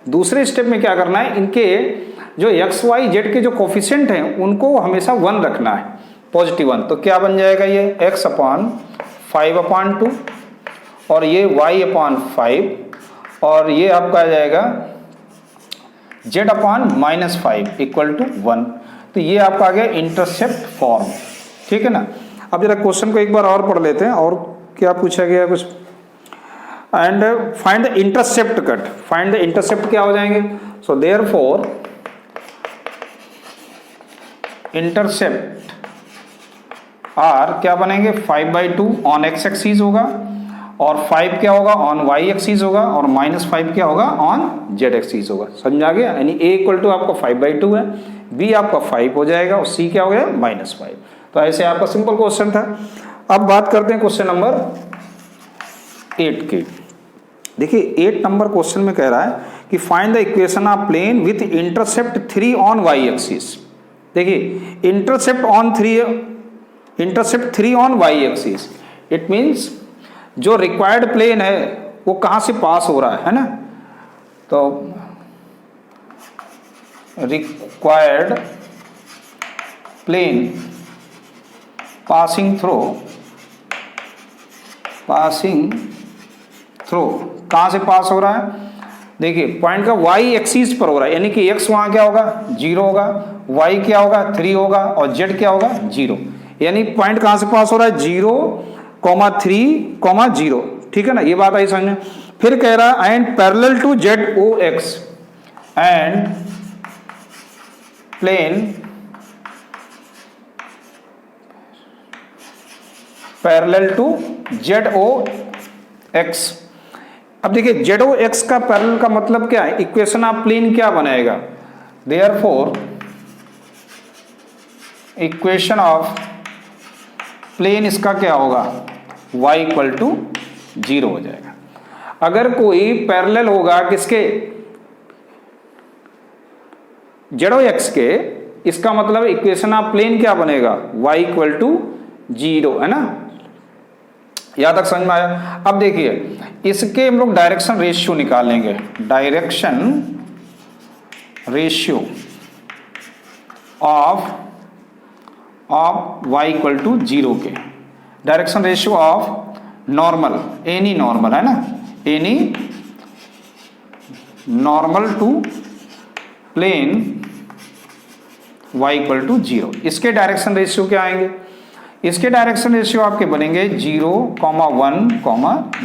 दूसरे स्टेप में क्या करना है, इनके जो x y z के जो कोफिशिएंट हैं उनको हमेशा 1 रखना है, पॉजिटिव 1। तो क्या बन जाएगा, ये x/5/2, और ये y/5, और ये आपका आ जाएगा z/-5 इक्वल टू 1। तो ये आपका आ गया इंटरसेप्ट फॉर्म, ठीक है ना? अब जरा क्वेश्चन को एक बार और पढ़ लेते हैं, और क्या पूछा गया कुछ, and find the intercept cut. Find the intercept क्या हो जाएंगे, सो देयरफॉर इंटरसेप्ट आर क्या बनेंगे, 5/2 ऑन x एक्सिस होगा, और 5 क्या होगा ऑन y एक्सिस होगा, और -5 क्या होगा ऑन z एक्सिस होगा। समझ आ गया? यानी a इक्वल टू आपका 5/2 है, b आपका 5 हो जाएगा, और c क्या हो गया -5। तो ऐसे आपका सिंपल क्वेश्चन था। अब बात करते हैं क्वेश्चन नंबर 8 की। देखिए 8 नंबर क्वेश्चन में कह रहा है कि find the equation of plane with intercept 3 on y axis. देखिए intercept 3 on y axis, it means जो रिक्वायर्ड प्लेन है वो कहाँ से पास हो रहा है ना? तो रिक्वायर्ड प्लेन पासिंग थ्रू कहाँ से पास हो रहा है? देखिए पॉइंट का y एक्सिस पर हो रहा है, यानी कि x वहाँ क्या होगा 0 होगा, y क्या होगा 3 होगा, और z क्या होगा 0। यानी पॉइंट कहाँ से पास हो रहा है 0,3,0, ठीक है ना? ये बात आई समझ में। फिर कह रहा है and parallel to ZOX, and plane parallel to ZOX। अब देखिए ZOX का पैरेलल का मतलब क्या है, इक्वेशन ऑफ प्लेन क्या बनाएगा, देयरफॉर इक्वेशन ऑफ प्लेन इसका क्या होगा, y इक्वल टू 0 हो जाएगा। अगर कोई पैरेलल होगा किसके, ZOX के, इसका मतलब इक्वेशन ऑफ प्लेन क्या बनेगा, y इक्वल टू 0, है ना? यहाँ तक समझ में आया। अब देखिए इसके हम लोग डायरेक्शन रेशियो निकालेंगे, direction ratio of y equal to 0 के, direction ratio of normal, any normal है ना, any normal to plane y equal to 0। इसके डायरेक्शन रेशियो क्या आएंगे, इसके डायरेक्शन रेशियो आपके बनेंगे 0, 1,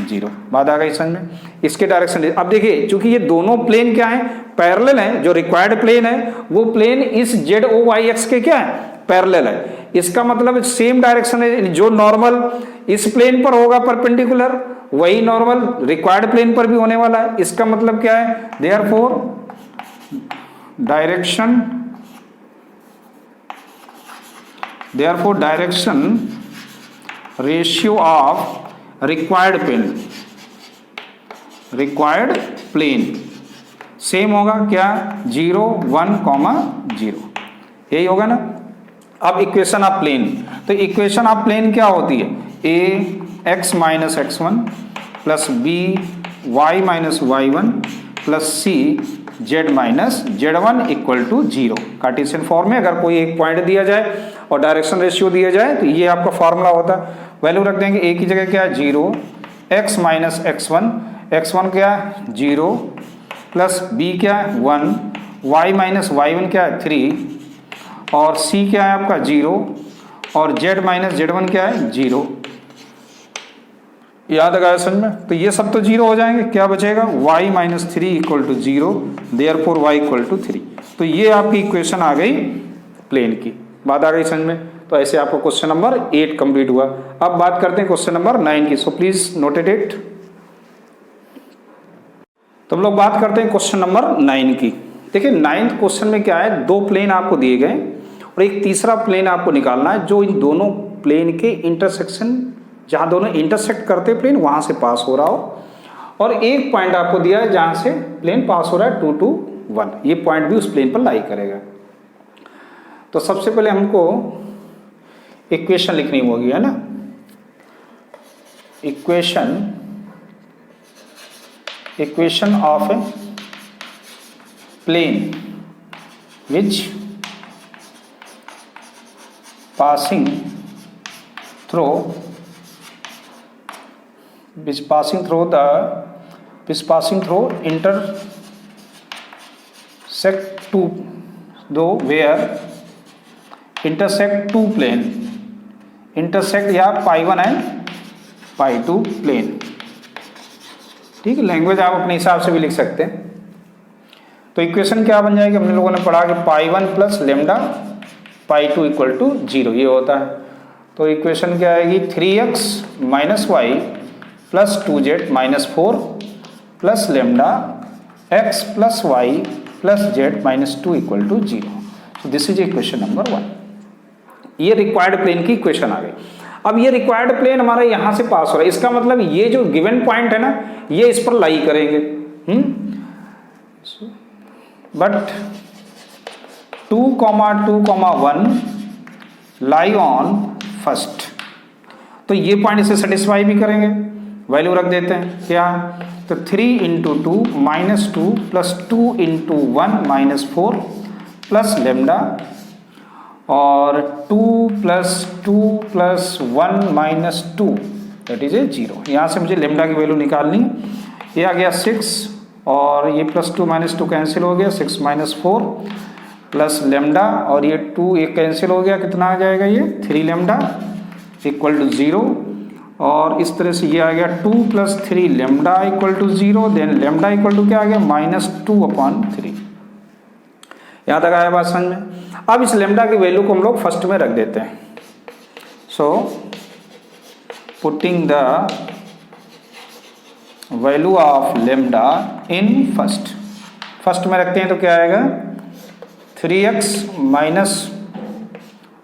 0। बात आ गई समझ में। इसके डायरेक्शन, अब देखिए चूंकि ये दोनों प्लेन क्या है, पैरेलल है, जो रिक्वायर्ड प्लेन है वो प्लेन इस ZOYX के क्या है, पैरेलल है। इसका मतलब सेम डायरेक्शन है, जो नॉर्मल इस प्लेन पर होगा परपेंडिकुलर, वही नॉर्मल रिक्वायर्ड प्लेन पर भी होने वाला है। इसका मतलब क्या है, therefore direction ratio of required plane same होगा क्या, 0, 1, 0, यही होगा ना। अब इक्वेशन ऑफ प्लेन, तो इक्वेशन ऑफ प्लेन क्या होती है, a x minus x1 plus b y minus y1 plus c z minus z1 equal to 0। Cartesian form में अगर कोई एक पॉइंट दिया जाए और डायरेक्शन रेशियो दिया जाए तो ये आपका फॉर्मूला होता है। वैल्यू रख देंगे, a की जगह क्या है 0, x माइनस x1 क्या है 0 प्लस b क्या है 1, y माइनस y1 क्या है 3 और c क्या है आपका 0 और z माइनस z1 क्या है 0। याद आया समझ में। तो ये सब तो 0 हो जाएंगे, क्या बचेगा y minus 3 equal to 0, therefore y equal to 3। तो ये आपकी इक्वेशन आ गई प्लेन की। बात आ गई समझ में। तो ऐसे आपको क्वेश्चन नंबर 8 कंप्लीट हुआ। अब बात करते हैं क्वेश्चन नंबर 9 की। So please noted it. तो हम लोग बात करते हैं क्वेश्चन नंबर 9 की। देखिए 9th क्वेश्चन में क्या है, दो प्लेन आपको दिए गए और एक तीसरा प्लेन आपको निकालना है जो इन दोनों प्लेन के इंटरसेक्शन, जहां दोनों इंटरसेक्ट करते प्लेन वहां से पास हो रहा हो, और एक पॉइंट आपको दिया है जहां से प्लेन पास हो रहा है 2 to 1, ये पॉइंट भी उस प्लेन पर लाई करेगा। तो सबसे पहले हमको इक्वेशन लिखनी होगी, है ना। Equation of a plane which passing through intersect two plane, intersect या π1 एंड π2 प्लेन। ठीक है, लैंग्वेज आप अपने हिसाब से भी लिख सकते हैं। तो इक्वेशन क्या बन जाएगी, हमने लोगों ने पढ़ा कि π1 प्लस लेमडा π2 इक्वल टू 0, ये होता है। तो इक्वेशन क्या आएगी 3x minus y plus 2z minus 4 plus lambda x plus y plus z minus 2 equal to 0। तो दिस इज इक्वेशन नंबर 1। ये रिक्वायर्ड प्लेन की इक्वेशन आ गई। अब ये रिक्वायर्ड प्लेन हमारा यहां से पास हो रहा है, इसका मतलब ये जो गिवन पॉइंट है ना, ये इस पर लाई करेंगे। बट 2, 2, 1 लाई ऑन फर्स्ट, तो ये पॉइंट इसे सेटिस्फाई भी करेंगे। वैल्यू रख देते हैं क्या, तो 3 into 2 minus 2 plus 2 into 1 minus 4 plus lambda और 2 प्लस 1 माइनस 2 दैट इज ए 0। यहाँ से मुझे लेमडा की वैल्यू निकालनी, ये आ गया 6 और ये प्लस 2 माइनस 2 कैंसिल हो गया, 6 माइनस 4 प्लस लेमडा और ये 2 एक कैंसिल हो गया, कितना आ जाएगा ये 3 लेमडा इक्वल टू 0। और इस तरह से ये आ गया 2 plus 3 lambda equal to 0, then lambda equal to क्या आ गया -2/3। यहाँ तक आया बात समझ में। अब इस लेमडा की वैल्यू को हम लोग फर्स्ट में रख देते हैं। So putting the value of lambda in first में रखते हैं तो क्या आएगा 3x minus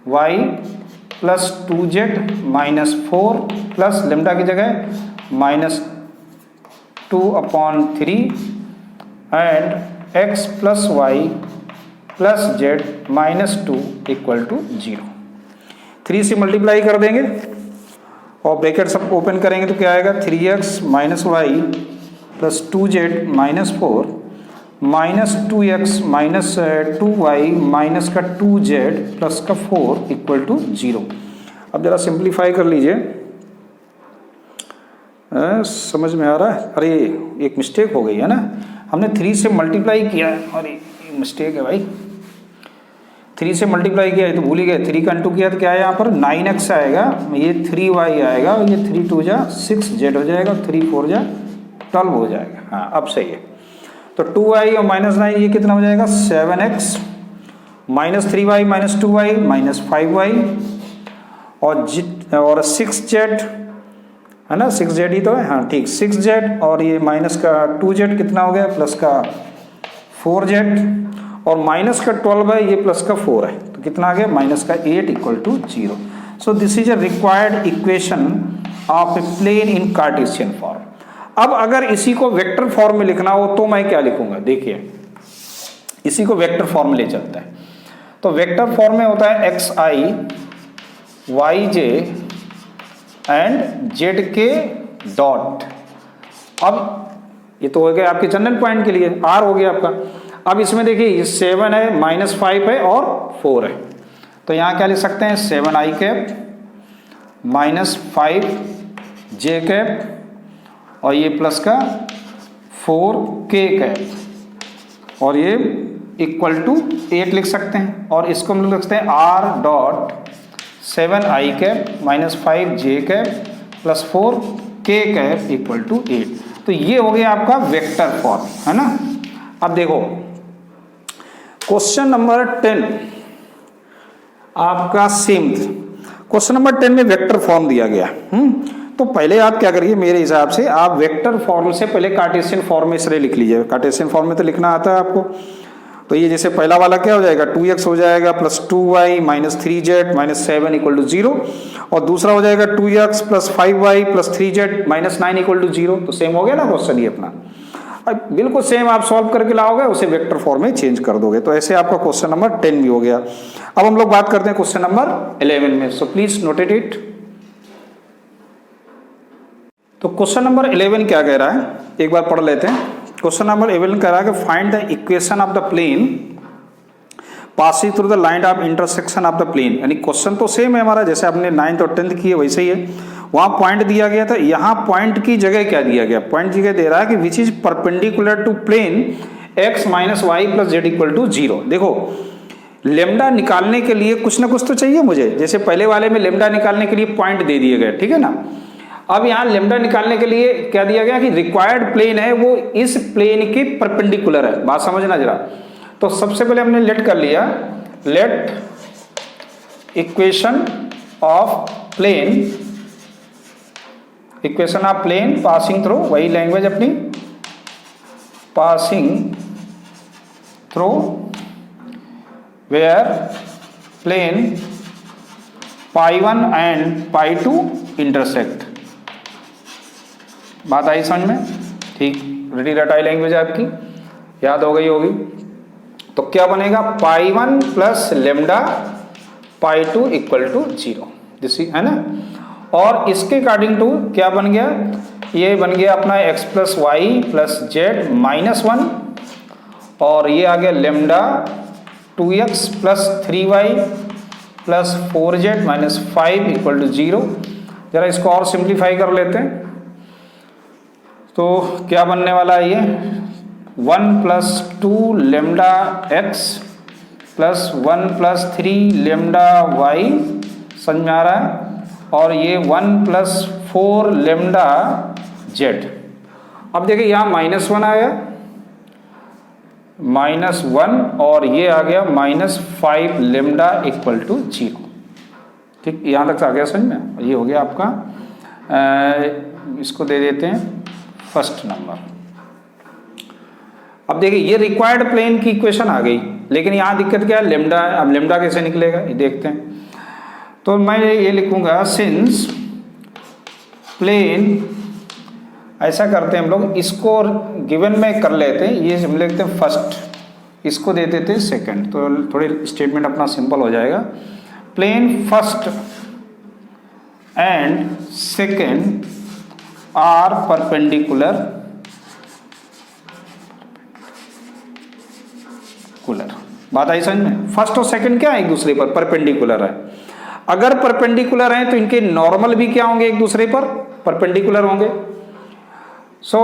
y plus 2z minus 4 plus lambda की जगह -2/3 and x plus y plus z minus 2 equal to 0। 3 से मल्टीप्लाई कर देंगे और ब्रैकेट सब ओपन करेंगे तो क्या आएगा 3x minus y plus 2z minus 4 minus 2x minus 2y minus का 2z प्लस का 4 इक्वल टू 0। अब जरा सिंप्लीफाई कर लीजिए। समझ में आ रहा है? अरे एक मिस्टेक हो गई है ना, हमने 3 से मल्टीप्लाई किया है। अरे मिस्टेक है भाई, 3 से मल्टीप्लाई किया है तो भूल ही गए। 3 का इंटू किया तो क्या है यहाँ पर 9x आएगा, ये 3y आएगा, ये 3 2 जा 6z हो जाएगा, 3 4 जा 12 हो जाएगा। हाँ अब सही है। तो 2y और माइनस 9 ये कितना हो जाएगा 7x minus 3y minus 2y minus 5y और 6z है ना, 6z ही तो है। हाँ ठीक 6z और ये माइनस का 2z कितना हो गया प्लस का 4z और माइनस का 12 है, ये प्लस का 4 है तो कितना आ गया माइनस का 8 equal to 0। So this is a required equation of a plane in Cartesian form. अब अगर इसी को वेक्टर फॉर्म में लिखना हो तो मैं क्या लिखूंगा, देखिए इसी को वेक्टर फॉर्म में ले चलता है। तो वेक्टर फॉर्म में होता है xi yj एंड जेड के डॉट। अब ये तो हो गया आपके जनरल पॉइंट के लिए, आर हो गया आपका। अब इसमें देखिए ये 7 है माइनस 5 है और 4 है, तो यहाँ क्या लिख सकते हैं 7i cap minus 5j cap और ये प्लस का 4k कैप और ये इक्वल टू 8 लिख सकते हैं। और इसको हम लोग लिख सकते हैं r dot 7i cap minus 5j cap plus 4k cap equal to 8। तो ये हो गया आपका वेक्टर फॉर्म, है ना। अब देखो क्वेश्चन नंबर 10 आपका सेम। क्वेश्चन नंबर 10 में वेक्टर फॉर्म दिया गया। तो पहले आप क्या करिए, मेरे हिसाब से आप वेक्टर फॉर्म से पहले कार्टेशियन फॉर्म में इसलिए लिख लीजिए। कार्टेशियन फॉर्म में तो लिखना आता है आपको। तो ये जैसे पहला वाला क्या हो जाएगा 2x हो जाएगा plus 2y minus 3z minus 7 equal to 0 और दूसरा हो जाएगा 2x plus 5y plus 3z minus 9 equal to 0। तो सेम हो गया ना क्वेश्चन ये अपना। अब बिल्कुल सेम आप सॉल्व करके लाओगे, उसे वेक्टर फॉर्म में चेंज कर दोगे। तो ऐसे आपका क्वेश्चन नंबर 10 भी हो गया। अब हम लोग बात करते हैं क्वेश्चन नंबर 11 में। सो प्लीज नोटेट इट। तो क्वेश्चन नंबर 11 क्या कह रहा है, एक बार पढ़ लेते हैं। क्वेश्चन नंबर 11 कह रहा है कि find the equation of the plane passing through the line of intersection of the plane. यानी क्वेश्चन तो सेम है हमारा, जैसे आपने 9th और 10th की है वैसे ही है। वहां पॉइंट दिया गया था, यहाँ पॉइंट की जगह क्या दिया गया, पॉइंट जगह दे रहा है कि which is perpendicular to plane x minus y plus z equal to 0। देखो लेमडा निकालने के लिए कुछ ना कुछ तो चाहिए मुझे। जैसे पहले वाले में लेमडा निकालने के लिए पॉइंट दे दिए गए, ठीक है ना। अब यहाँ लेमडा निकालने के लिए क्या दिया गया कि रिक्वायर्ड प्लेन है वो इस प्लेन के परपेंडिकुलर है। बात समझना जरा। तो सबसे पहले हमने लेट कर लिया, let equation of plane, equation of plane passing through, वही लैंग्वेज अपनी, passing through where plane pi 1 and pi 2 intersect. बात आई समझ में? ठीक, रेडी रटाई लैंग्वेज आपकी याद हो गई होगी। तो क्या बनेगा pi 1 plus lambda pi 2 equal to 0, this है ना। और इसके अकॉर्डिंग टू क्या बन गया, ये बन गया अपना x plus y plus z minus 1 और ये आ गया lambda 2x plus 3y plus 4z minus 5 equal to 0। जरा इसको और सिंप्लीफाई कर लेते हैं। तो क्या बनने वाला है ये 1 plus 2 lambda x plus 1 plus 3 lambda y, समझ में आ रहा है। और ये 1 प्लस 4 लेमडा z। अब देखिए यहाँ -1 आया, -1 और ये आ गया -5 लेमडा इक्वल टू 0। ठीक, यहाँ तक आ गया समझ में। ये हो गया आपका, इसको दे देते हैं फर्स्ट नंबर। अब देखिए ये रिक्वायर्ड प्लेन की इक्वेशन आ गई, लेकिन यहाँ दिक्कत क्या है, लेमडा है। अब लेमडा कैसे निकलेगा ये देखते हैं। तो मैं ये लिखूंगा सिंस प्लेन, ऐसा करते हैं हम लोग, इसको गिवन में कर लेते हैं, ये हम लिखते हैं फर्स्ट, इसको दे देते हैं सेकंड, तो थोड़ी स्टेटमेंट अपना सिंपल हो जाएगा। Plane first and second are perpendicular बात आई समझ में। फर्स्ट और सेकंड क्या है, एक दूसरे पर परपेंडिकुलर है। अगर परपेंडिकुलर हैं तो इनके नॉर्मल भी क्या होंगे, एक दूसरे पर परपेंडिकुलर होंगे। सो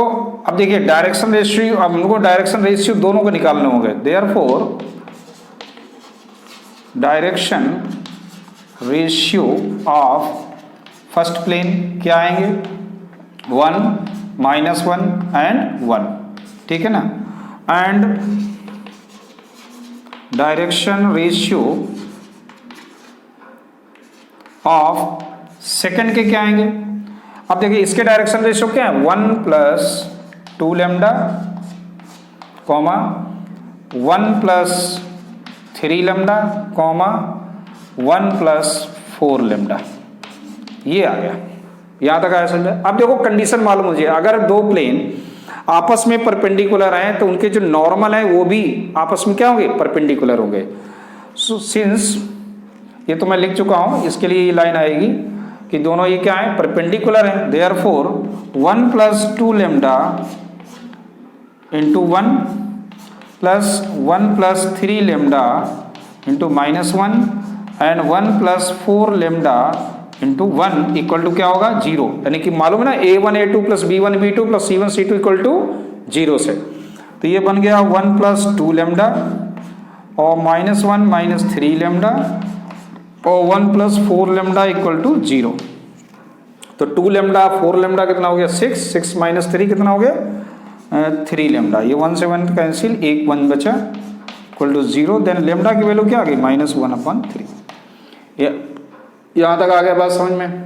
अब देखिए डायरेक्शन रेशियो, अब हमको डायरेक्शन रेशियो दोनों को निकालने होंगे। Therefore direction ratio of first plane क्या आएंगे, 1 -1 एंड 1, ठीक है ना। And direction ratio of second के क्या आएंगे। अब देखिए इसके डायरेक्शन रेशियो क्या है, 1 + 2 लैम्डा, 1 + 3 लैम्डा, 1 + 4 लैम्डा, ये आ गया। यहां तक आया समझ। अब देखो कंडीशन मालूम मुझे, अगर दो प्लेन आपस में परपेंडिकुलर हैं तो उनके जो नॉर्मल है वो भी आपस में क्या होंगे, परपेंडिकुलर होंगे। सो सिंस ये तो मैं लिख चुका हूं, इसके लिए ये लाइन आएगी कि दोनों ये क्या है, परपेंडिकुलर हैं। Therefore 1 + 2 lambda × 1 + 1 + 3 lambda × -1 and 1 + 4 lambda × 1 equal to क्या होगा, 0। यानी कि मालूम है ना a1 a2 + b1 b2 + c1 c2 equal to 0 से। तो ये बन गया 1 + 2 लैम्डा और -1 - 3 लैम्डा और 1 + 4 लैम्डा इक्वल टू 0। तो 2 लैम्डा 4 लैम्डा कितना हो गया, 6 6 - 3 कितना हो गया, 3 लैम्डा। ये 1 से 1 कैंसिल, 1 1 बचा इक्वल टू 0। देन लैम्डा की वैल्यू क्या आ गई, -1/3। यहां तक आ गया बात समझ में।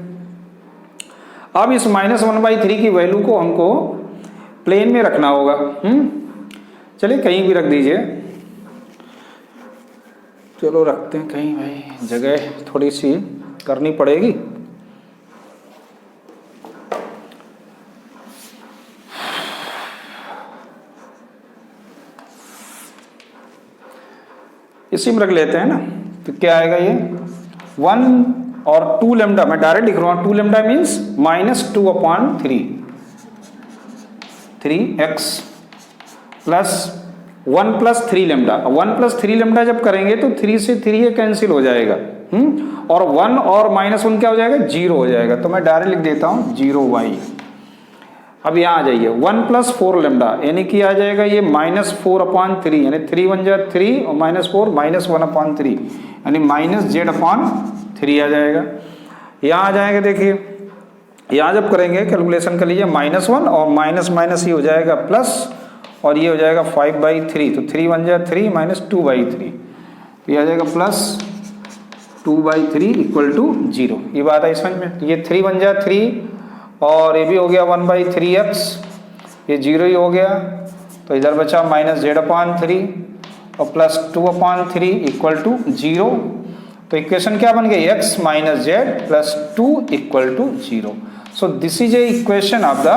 अब इस -1/3 की वैल्यू को हमको प्लेन में रखना होगा। चलिए कहीं भी रख दीजिए, चलो रखते हैं कहीं, भाई जगह थोड़ी सी करनी पड़ेगी। इसी में रख लेते हैं ना। तो क्या आएगा ये 1 और 2 लैम्डा, मैं डायरेक्ट लिख रहा हूं, 2 lambda means -2/3 3x plus 1 + 3 lambda. 1 + 3 lambda जब करेंगे तो 3 से 3 ये कैंसिल हो जाएगा, और 1 और -1 क्या हो जाएगा, 0 हो जाएगा। तो मैं डायरेक्ट लिख देता हूं 0y। अब यहाँ आ जाइए 1 + 4 लैम्डा, यानी कि आ जाएगा ये -4/3, यानी 3 × 1 = 3 और -4 -1/3, यानी -z/3 आ जाएगा। यहाँ आ जाएगा, देखिए यहाँ जब करेंगे कैलकुलेशन कर लीजिए, -1 और माइनस ही हो जाएगा प्लस, और ये हो जाएगा 5/3। तो 3 × 1 = 3 -2/3, तो ये आ जाएगा +2/3 इक्वल टू 0। ये बात है समझ में। तो ये 3 × 1 = 3 और ये भी हो गया 1/3x, ये 0 ही हो गया। तो इधर बचा -z/3 और +2/3 इक्वल टू 0। तो इक्वेशन क्या बन गई, x - z + 2 equal to 0। So this is a equation of the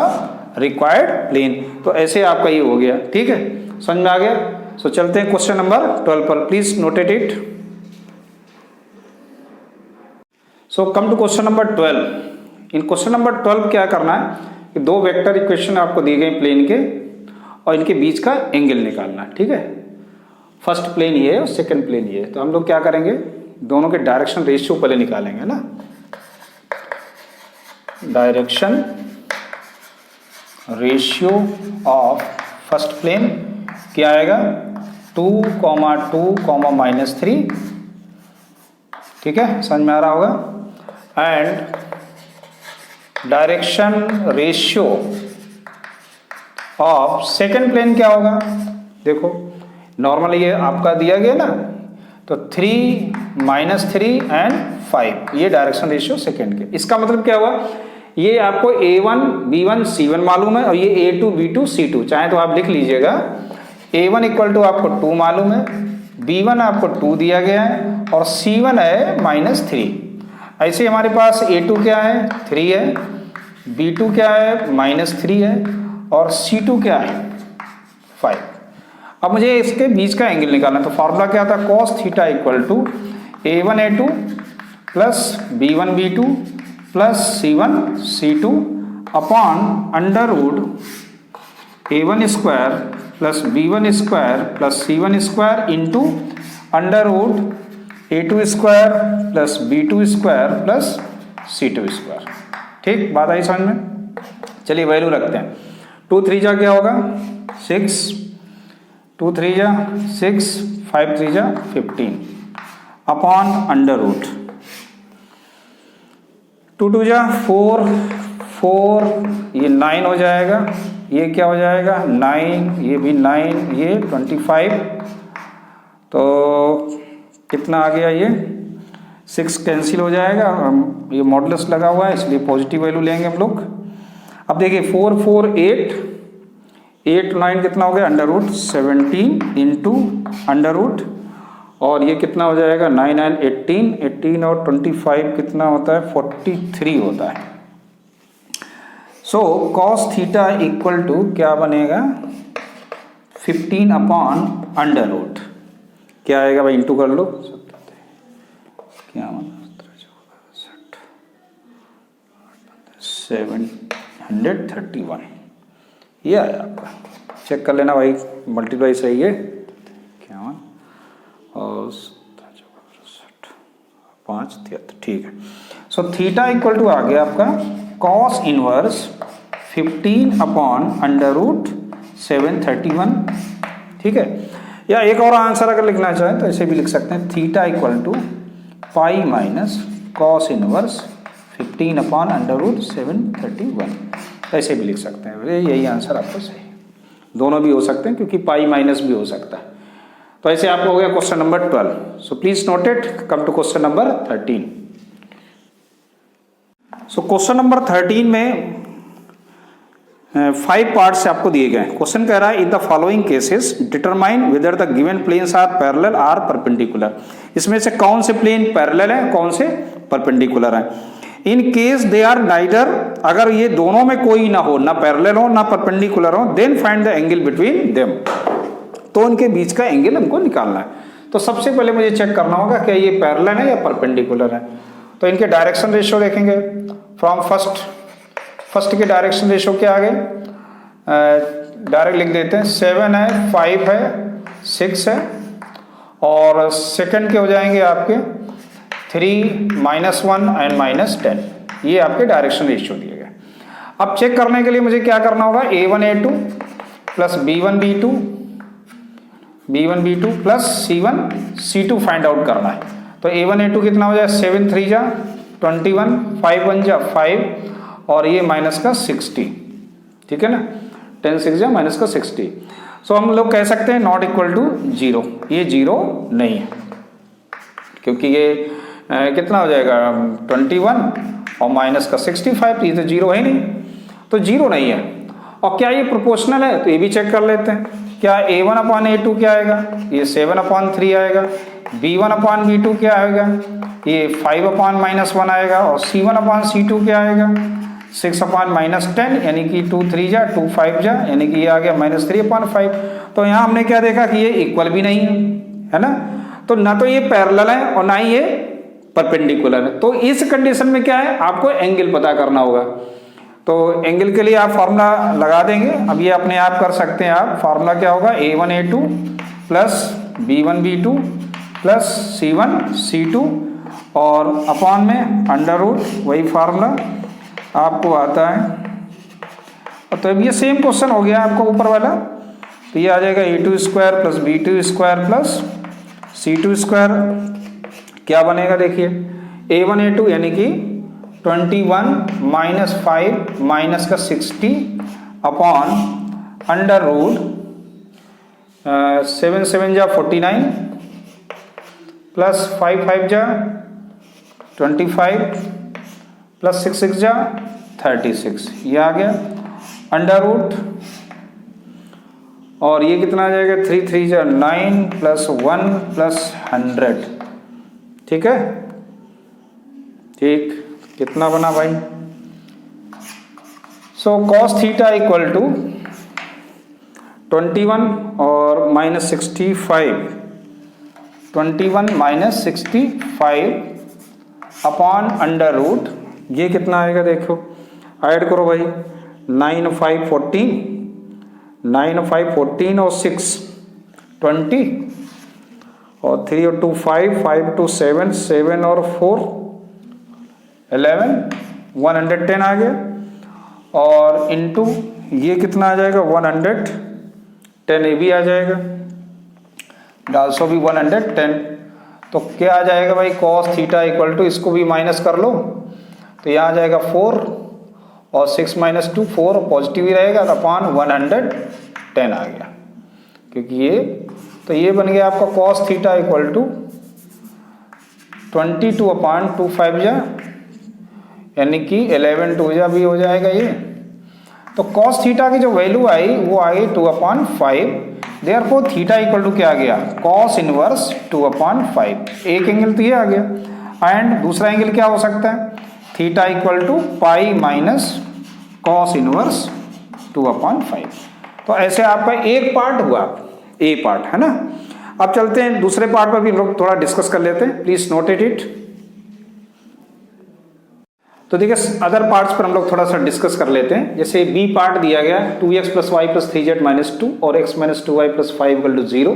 required plane. तो ऐसे आपका ये हो गया, ठीक है, समझ में आ गया। सो चलते हैं क्वेश्चन नंबर 12 पर, please notate it. So come to question number 12। In question number 12 क्या करना है कि दो वेक्टर इक्वेशन आपको दी गई प्लेन के, और इनके बीच का एंगल निकालना है, ठीक है। फर्स्ट प्लेन ये है और सेकंड प्लेन ये है। तो हम लोग क्या करेंगे, दोनों के डायरेक्शन रेशियो पहले निकालेंगे ना। Direction ratio of first plane क्या आएगा, 2, 2, -3, ठीक है, समझ में आ रहा होगा। And direction ratio of second plane क्या होगा, देखो नॉर्मल ये आपका दिया गया ना, तो 3 -3 एंड 5, ये डायरेक्शन रेशियो सेकंड के। इसका मतलब क्या हुआ, ये आपको a1 b1 c1 मालूम है और ये a2 b2 c2, चाहे तो आप लिख लीजिएगा। a1 इक्वल टू आपको 2 मालूम है, b1 आपको 2 दिया गया है और c1 है -3। ऐसे हमारे पास a2 क्या है, 3 है, b2 क्या है, -3 है और c2 क्या है, 5। अब मुझे इसके बीच का एंगल निकालना, तो फॉर्मूला क्या था, cos theta equal to a1 a2 plus b1 b2 plus C1 C2 upon under root A1 square plus B1 square plus C1 square into under root A2 square plus B2 square plus C2 square. ठीक, बात आई समझ में? चलिए value रखते हैं। 2 3 जा क्या होगा 6, 2 3 जा 6, 5 3 जा 15 अपॉन अंडर रूट 2 2 जा 4, 4 ये 9 हो जाएगा, ये क्या हो जाएगा 9, ये भी 9, ये 25, तो कितना आ गया ये 6 कैंसिल हो जाएगा, ये मॉडुलस लगा हुआ है इसलिए पॉजिटिव वैल्यू लेंगे हम लोग। अब देखिए 4 4 8, 8 9 कितना हो गया under root 17 into under root, और ये कितना हो जाएगा 9 9 18, 18 और 25 कितना होता है 43 होता है। So cos theta equal to क्या बनेगा 15 अपॉन अंडर रूट, क्या आएगा भाई इंटू कर लो, क्या 731, ये आया आपका, चेक कर लेना भाई मल्टीप्लाई सही है क्या और 5 73, ठीक है। सो थीटा इक्वल टू आ गया आपका cos inverse 15 upon under root 731, ठीक है। या एक और आंसर अगर लिखना चाहें तो ऐसे भी लिख सकते हैं, theta equal to pi minus cos inverse 15 upon under root 731, ऐसे भी लिख सकते हैं। यही आंसर आपका सही है, दोनों भी हो सकते हैं क्योंकि पाई माइनस भी हो सकता है। तो ऐसे आपको हो गया question number 12। So please note it, come to question number 13। So question number 13 में 5 पार्ट्स आपको दिए गए। क्वेश्चन कह रहा है in the following cases determine whether the given planes are parallel or perpendicular. इसमें से कौन से प्लेन पैरेलल है, कौन से परपेंडिकुलर है। In case they are neither, अगर ये दोनों में कोई ना हो, ना पैरेलल हो ना परपेंडिकुलर हो, then find the angle between them, तो उनके बीच का एंगल हमको निकालना है। तो सबसे पहले मुझे चेक करना होगा क्या ये पैरेलल है या परपेंडिकुलर है। तो इनके डायरेक्शन रेशियो देखेंगे। फ्रॉम फर्स्ट के डायरेक्शन रेशियो क्या आ गए, डायरेक्ट लिख देते हैं, 7 है, 5 है, 6 है, और सेकंड के हो जाएंगे आपके 3 -1 एंड -10। ये आपके डायरेक्शन रेशियो दिए गए। अब चेक करने के लिए मुझे क्या करना होगा, A1 A2 plus B1 B2 plus C1 C2 find out करना है। तो A1 A2 कितना हो जाए 7 3 जा 21, 5 1 जा 5, और ये माइनस का 60, ठीक है ना, 10 6 जा माइनस का 60। सो हम लोग कह सकते हैं नॉट इक्वल टू 0, ये 0 नहीं है, क्योंकि ये कितना हो जाएगा 21 और माइनस का 65, तो ये तो 0 है नहीं, तो 0 नहीं है। और क्या ये प्रोपोर्शनल है, तो ये भी चेक कर लेते हैं। क्या A1 अपॉन A2 क्या आएगा, ये 7 अपॉन 3 आएगा। B1 अपॉन B2 क्या आएगा, ये 5 अपॉन -1 आएगा। और C1 अपॉन C2 क्या आएगा 6 अपॉन -10, यानी कि 2 3 जा 2 5 जा, यानी कि ये आ गया -3 अपॉन 5। तो यहाँ हमने क्या देखा कि ये इक्वल भी नहीं है ना, तो ना तो ये पैरेलल है और ना ही ये परपेंडिकुलर है। तो इस कंडीशन में क्या है, आपको एंगल पता करना होगा। तो एंगल के लिए आप फार्मूला लगा देंगे। अब ये अपने आप कर सकते हैं आप। फार्मूला क्या होगा, A1 A2 plus B1 B2 plus C1 C2 और अपॉन में अंडर रूट, वही फार्मूला आपको आता है। तो अब ये सेम क्वेश्चन हो गया आपको ऊपर वाला, तो ये आ जाएगा A2 square plus B2 square plus C2 square. क्या बनेगा देखिए, A1 A2 यानी कि 21 माइनस 5 माइनस का 60 अपॉन अंडर रूट 7 7 जा 49 प्लस 5 5 जा 25 प्लस 6 6 जा 36, ये आ गया अंडर रूट। और ये कितना आ जाएगा 3 3 जा 9 प्लस 1 प्लस 100, ठीक है। ठीक, कितना बना भाई। So cos theta equal to 21 और -65, 21 -65 अपॉन अंडर रूट ये कितना आएगा देखो, ऐड करो भाई, 9 और 5 14, 9 और 5 14 और 6 20 और 3 और 2 5, 5 2 7, 7 और 4 11, 110 आ गया। और इनटू ये कितना आ जाएगा 110, ये भी आ जाएगा, डालसो भी 110। तो क्या आ जाएगा भाई, कॉस थीटा इक्वल टू, इसको भी माइनस कर लो तो यहाँ आ जाएगा 4 और 6 - 2 4 और पॉजिटिव ही रहेगा, तो अपॉन 110 आ गया, क्योंकि ये तो ये बन गया आपका कॉस थीटा इक्वल टू 22/2 जा, यानी कि 11 2 जा भी हो जाएगा ये। तो कॉस थीटा की जो वैल्यू आई वो आ गई 2/5, देयरफॉर थीटा इक्वल टू क्या आ गया, कॉस इनवर्स 2/5। एक एंगल तो ये आ गया, एंड दूसरा एंगल क्या हो सकता है, theta equal to pi minus cos inverse 2/5। तो ऐसे आपका एक पार्ट हुआ, ए पार्ट है ना। अब चलते हैं दूसरे पार्ट पर भी हम लोग थोड़ा डिस्कस कर लेते हैं, प्लीज नोट इट। तो देखिए अदर पार्ट्स पर हम लोग थोड़ा सा डिस्कस कर लेते हैं। जैसे बी पार्ट दिया गया 2x + y + 3z - 2 और x - 2y + 5 = 0।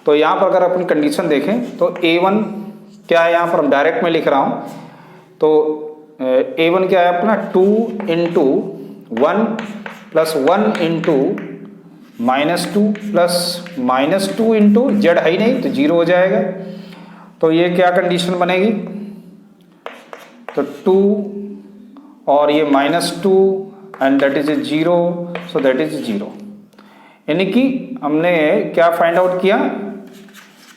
तो यहाँ पर अगर अपन कंडीशन देखें तो a1 क्या है, यहाँ पर हम डायरेक्ट में लिख रहा हूँ, तो a1 क्या है अपना 2 × 1 + 1 × -2 + -2 × z है ही नहीं तो 0 हो जाएगा। तो ये क्या कंडीशन बनेगी, तो 2 और ये -2 and that is 0, so that is 0। यानी कि हमने क्या फाइंड आउट किया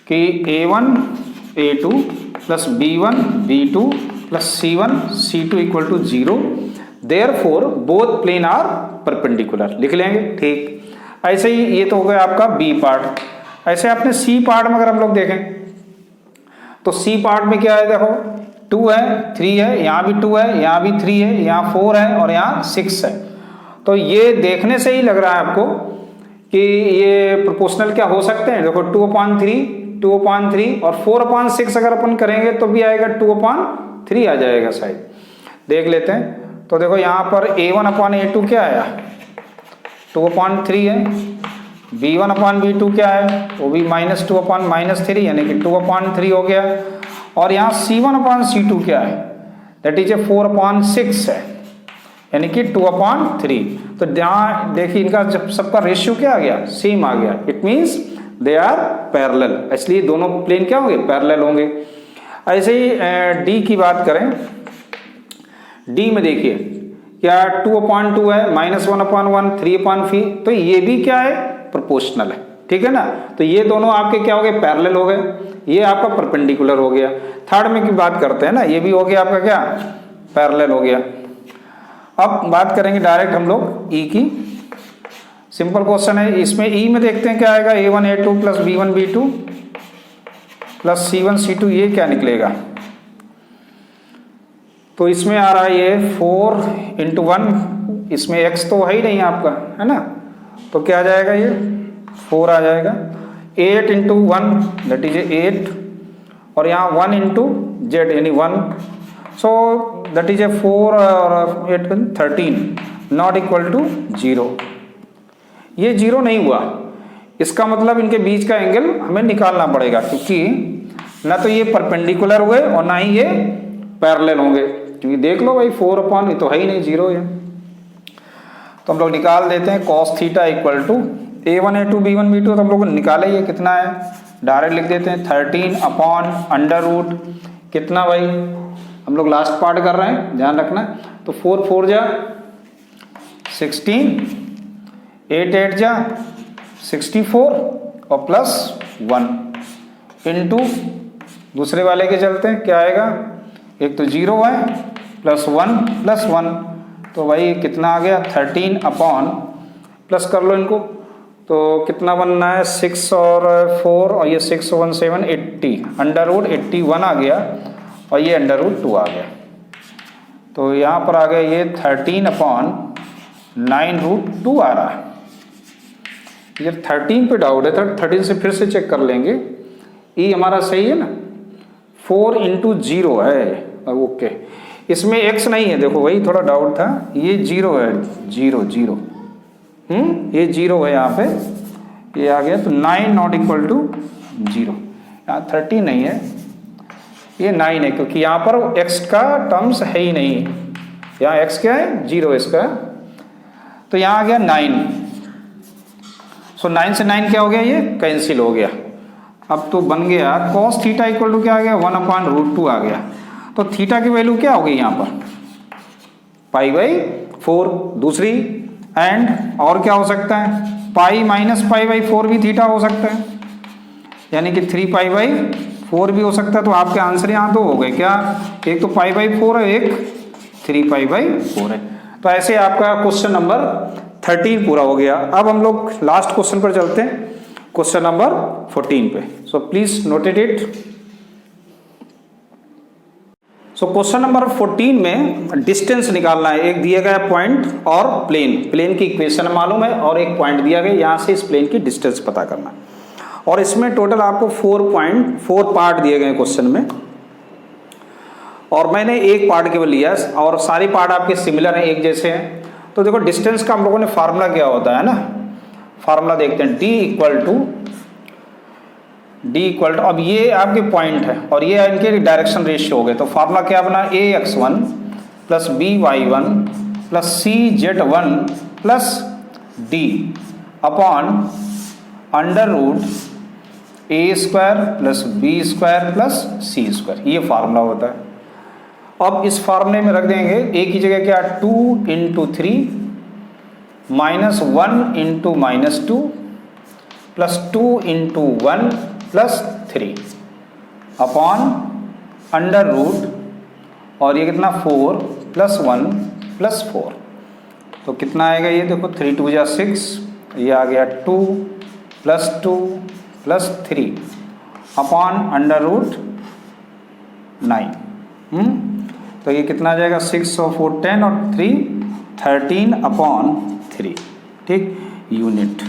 कि a1 a2 + b1 b2 + c1 c2 = 0, therefore both plane are perpendicular, लिख लेंगे। ठीक, ऐसे ही ये तो हो गया आपका बी पार्ट। ऐसे अपने सी पार्ट में अगर हम लोग देखें तो सी पार्ट में क्या है, देखो 2 है 3 है, यहाँ भी 2 है, यहाँ भी 3 है, यहाँ 4 है और यहाँ 6 है। तो ये देखने से ही लग रहा है आपको कि ये प्रोपोर्शनल क्या हो सकते हैं। देखो 2/3 और 4/6 अगर अपन करेंगे तो भी आएगा 2/3 आ जाएगा शायद, देख लेते हैं। तो देखो यहाँ पर a1/a2 क्या आया, 2/3 है, b1/b2 क्या है, वो भी -2/3 यानी कि 2/3 हो गया। और यहाँ c1/c2 क्या है, दैट इज 4/6 है, यानी कि 2/3। तो यहाँ देखिए इनका जब सबका रेशियो क्या आ गया, सेम आ गया, it means they are parallel, इसलिए दोनों प्लेन क्या होंगे, पैरेलल होंगे। ऐसे ही डी की बात करें, डी में देखिए क्या 2/2 है, -1/1 3/3, तो ये भी क्या है, प्रोपोर्शनल है, ठीक है ना। तो ये दोनों आपके क्या हो गए, पैरेलल हो गए, ये आपका परपेंडिकुलर हो गया। थर्ड में की बात करते हैं ना, ये भी हो गया आपका क्या, पैरेलल हो गया। अब बात करेंगे डायरेक्ट हम लोग ई की, सिंपल क्वेश्चन है। इसमें ई में देखते हैं क्या आएगा, a1 a2 + b1 b2 + c1 c2, ये क्या निकलेगा। तो इसमें आ रहा है ये 4 × 1, इसमें x तो है ही नहीं आपका, है ना, तो क्या आ जाएगा, ये 4 आ जाएगा। 8 × 1 दैट इज 8 और यहाँ 1 × z यानी 1, सो दैट इज 4 और 8 13, नॉट इक्वल टू 0। ये 0 नहीं हुआ, इसका मतलब इनके बीच का एंगल हमें निकालना पड़ेगा, क्योंकि ना तो ये परपेंडिकुलर हुए और ना ही ये पैरेलल होंगे, क्योंकि देख लो भाई 4/, ये तो है ही नहीं, 0 है। तो हम लोग निकाल देते हैं cos theta equal to a1 a2 b1 b2, तो हम लोग निकाले ये कितना है, डायरेक्ट लिख देते हैं 13/√, कितना भाई, हम लोग लास्ट पार्ट कर रहे हैं, ध्यान रखना। तो 4 4 जा 16, 8 8 जा 64 और +1 इंटू दूसरे वाले के चलते हैं, क्या आएगा, एक तो 0 है +1 तो भाई कितना आ गया 13/, प्लस कर लो इनको, तो कितना बनना है 6 और 4 और ये 6 1 7 80, √81 आ गया और ये √2 आ गया। तो यहाँ पर आ गया ये 13/9√2 आ रहा है। ये 13 पे डाउट है, 13 से फिर से चेक कर लेंगे। ई हमारा सही है ना, 4 × 0 है, ओके। इसमें x नहीं है, देखो वही थोड़ा डाउट था, ये 0 है, 0 0, ये 0 है यहाँ पे, ये आ गया, तो 9 नॉट इक्वल टू 0, यहाँ 30 नहीं है, ये 9 है, क्योंकि यहाँ पर x का टर्म्स है ही नहीं, यहाँ x क्या है, 0 इसका, तो यहाँ आ गया 9, सो 9 से 9 क्या हो गया, ये कैंसिल हो गया। अब तो बन गया cos थीटा इक्वल टू क्या आ गया, 1/√2 आ गया। तो थीटा की वैल्यू क्या हो गई यहाँ पर, π/4 दूसरी, एंड और क्या हो सकता है, पाई माइनस π/4 भी थीटा हो सकता है, यानी कि 3π/4 भी हो सकता है। तो आपके आंसर यहाँ दो हो गए क्या, एक तो π/4 है, एक 3π/4 है। तो ऐसे आपका क्वेश्चन नंबर 13 पूरा हो गया। अब हम लोग लास्ट क्वेश्चन पर चलते हैं, क्वेश्चन नंबर 14 पे। So please noted it. So question number 14 में डिस्टेंस निकालना है, एक दिया गया पॉइंट और प्लेन की इक्वेशन मालूम है, और एक पॉइंट दिया गया, यहाँ से इस प्लेन की डिस्टेंस पता करना है। और इसमें टोटल आपको 4 पार्ट दिए गए क्वेश्चन में, और मैंने एक पार्ट केवल लिया और सारी पार्ट आपके सिमिलर हैं, एक जैसे हैं। तो देखो डिस्टेंस का हम लोगों ने फार्मूला क्या होता है ना, फार्मूला देखते हैं, d इक्वल टू, अब ये आपके पॉइंट है और ये इनके डायरेक्शन रेशियो हो गए, तो फार्मूला क्या बना, ax1 plus by1 plus cz1 plus d upon √a² plus b² plus c², ये फार्मूला होता है। अब इस फार्मूले में रख देंगे a की जगह क्या, 2 × 3 -1 × -2 प्लस 2 × 1 प्लस 3 अपॉन √ और ये कितना 4 प्लस 1 प्लस 4, तो कितना आएगा ये देखो, 3 × 2 = 6, ये आ गया 2 प्लस 2 प्लस 3 अपॉन √9। तो ये कितना आ जाएगा, 6 और 4 10 और 3 13 अपॉन 3, ठीक, यूनिट।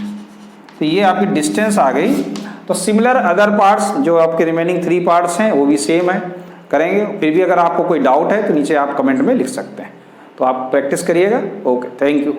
तो ये आपकी डिस्टेंस आ गई। तो सिमिलर अदर पार्ट्स जो आपके रिमेनिंग 3 पार्ट्स हैं वो भी सेम है, करेंगे। फिर भी अगर आपको कोई डाउट है तो नीचे आप कमेंट में लिख सकते हैं। तो आप प्रैक्टिस करिएगा। Okay, thank you.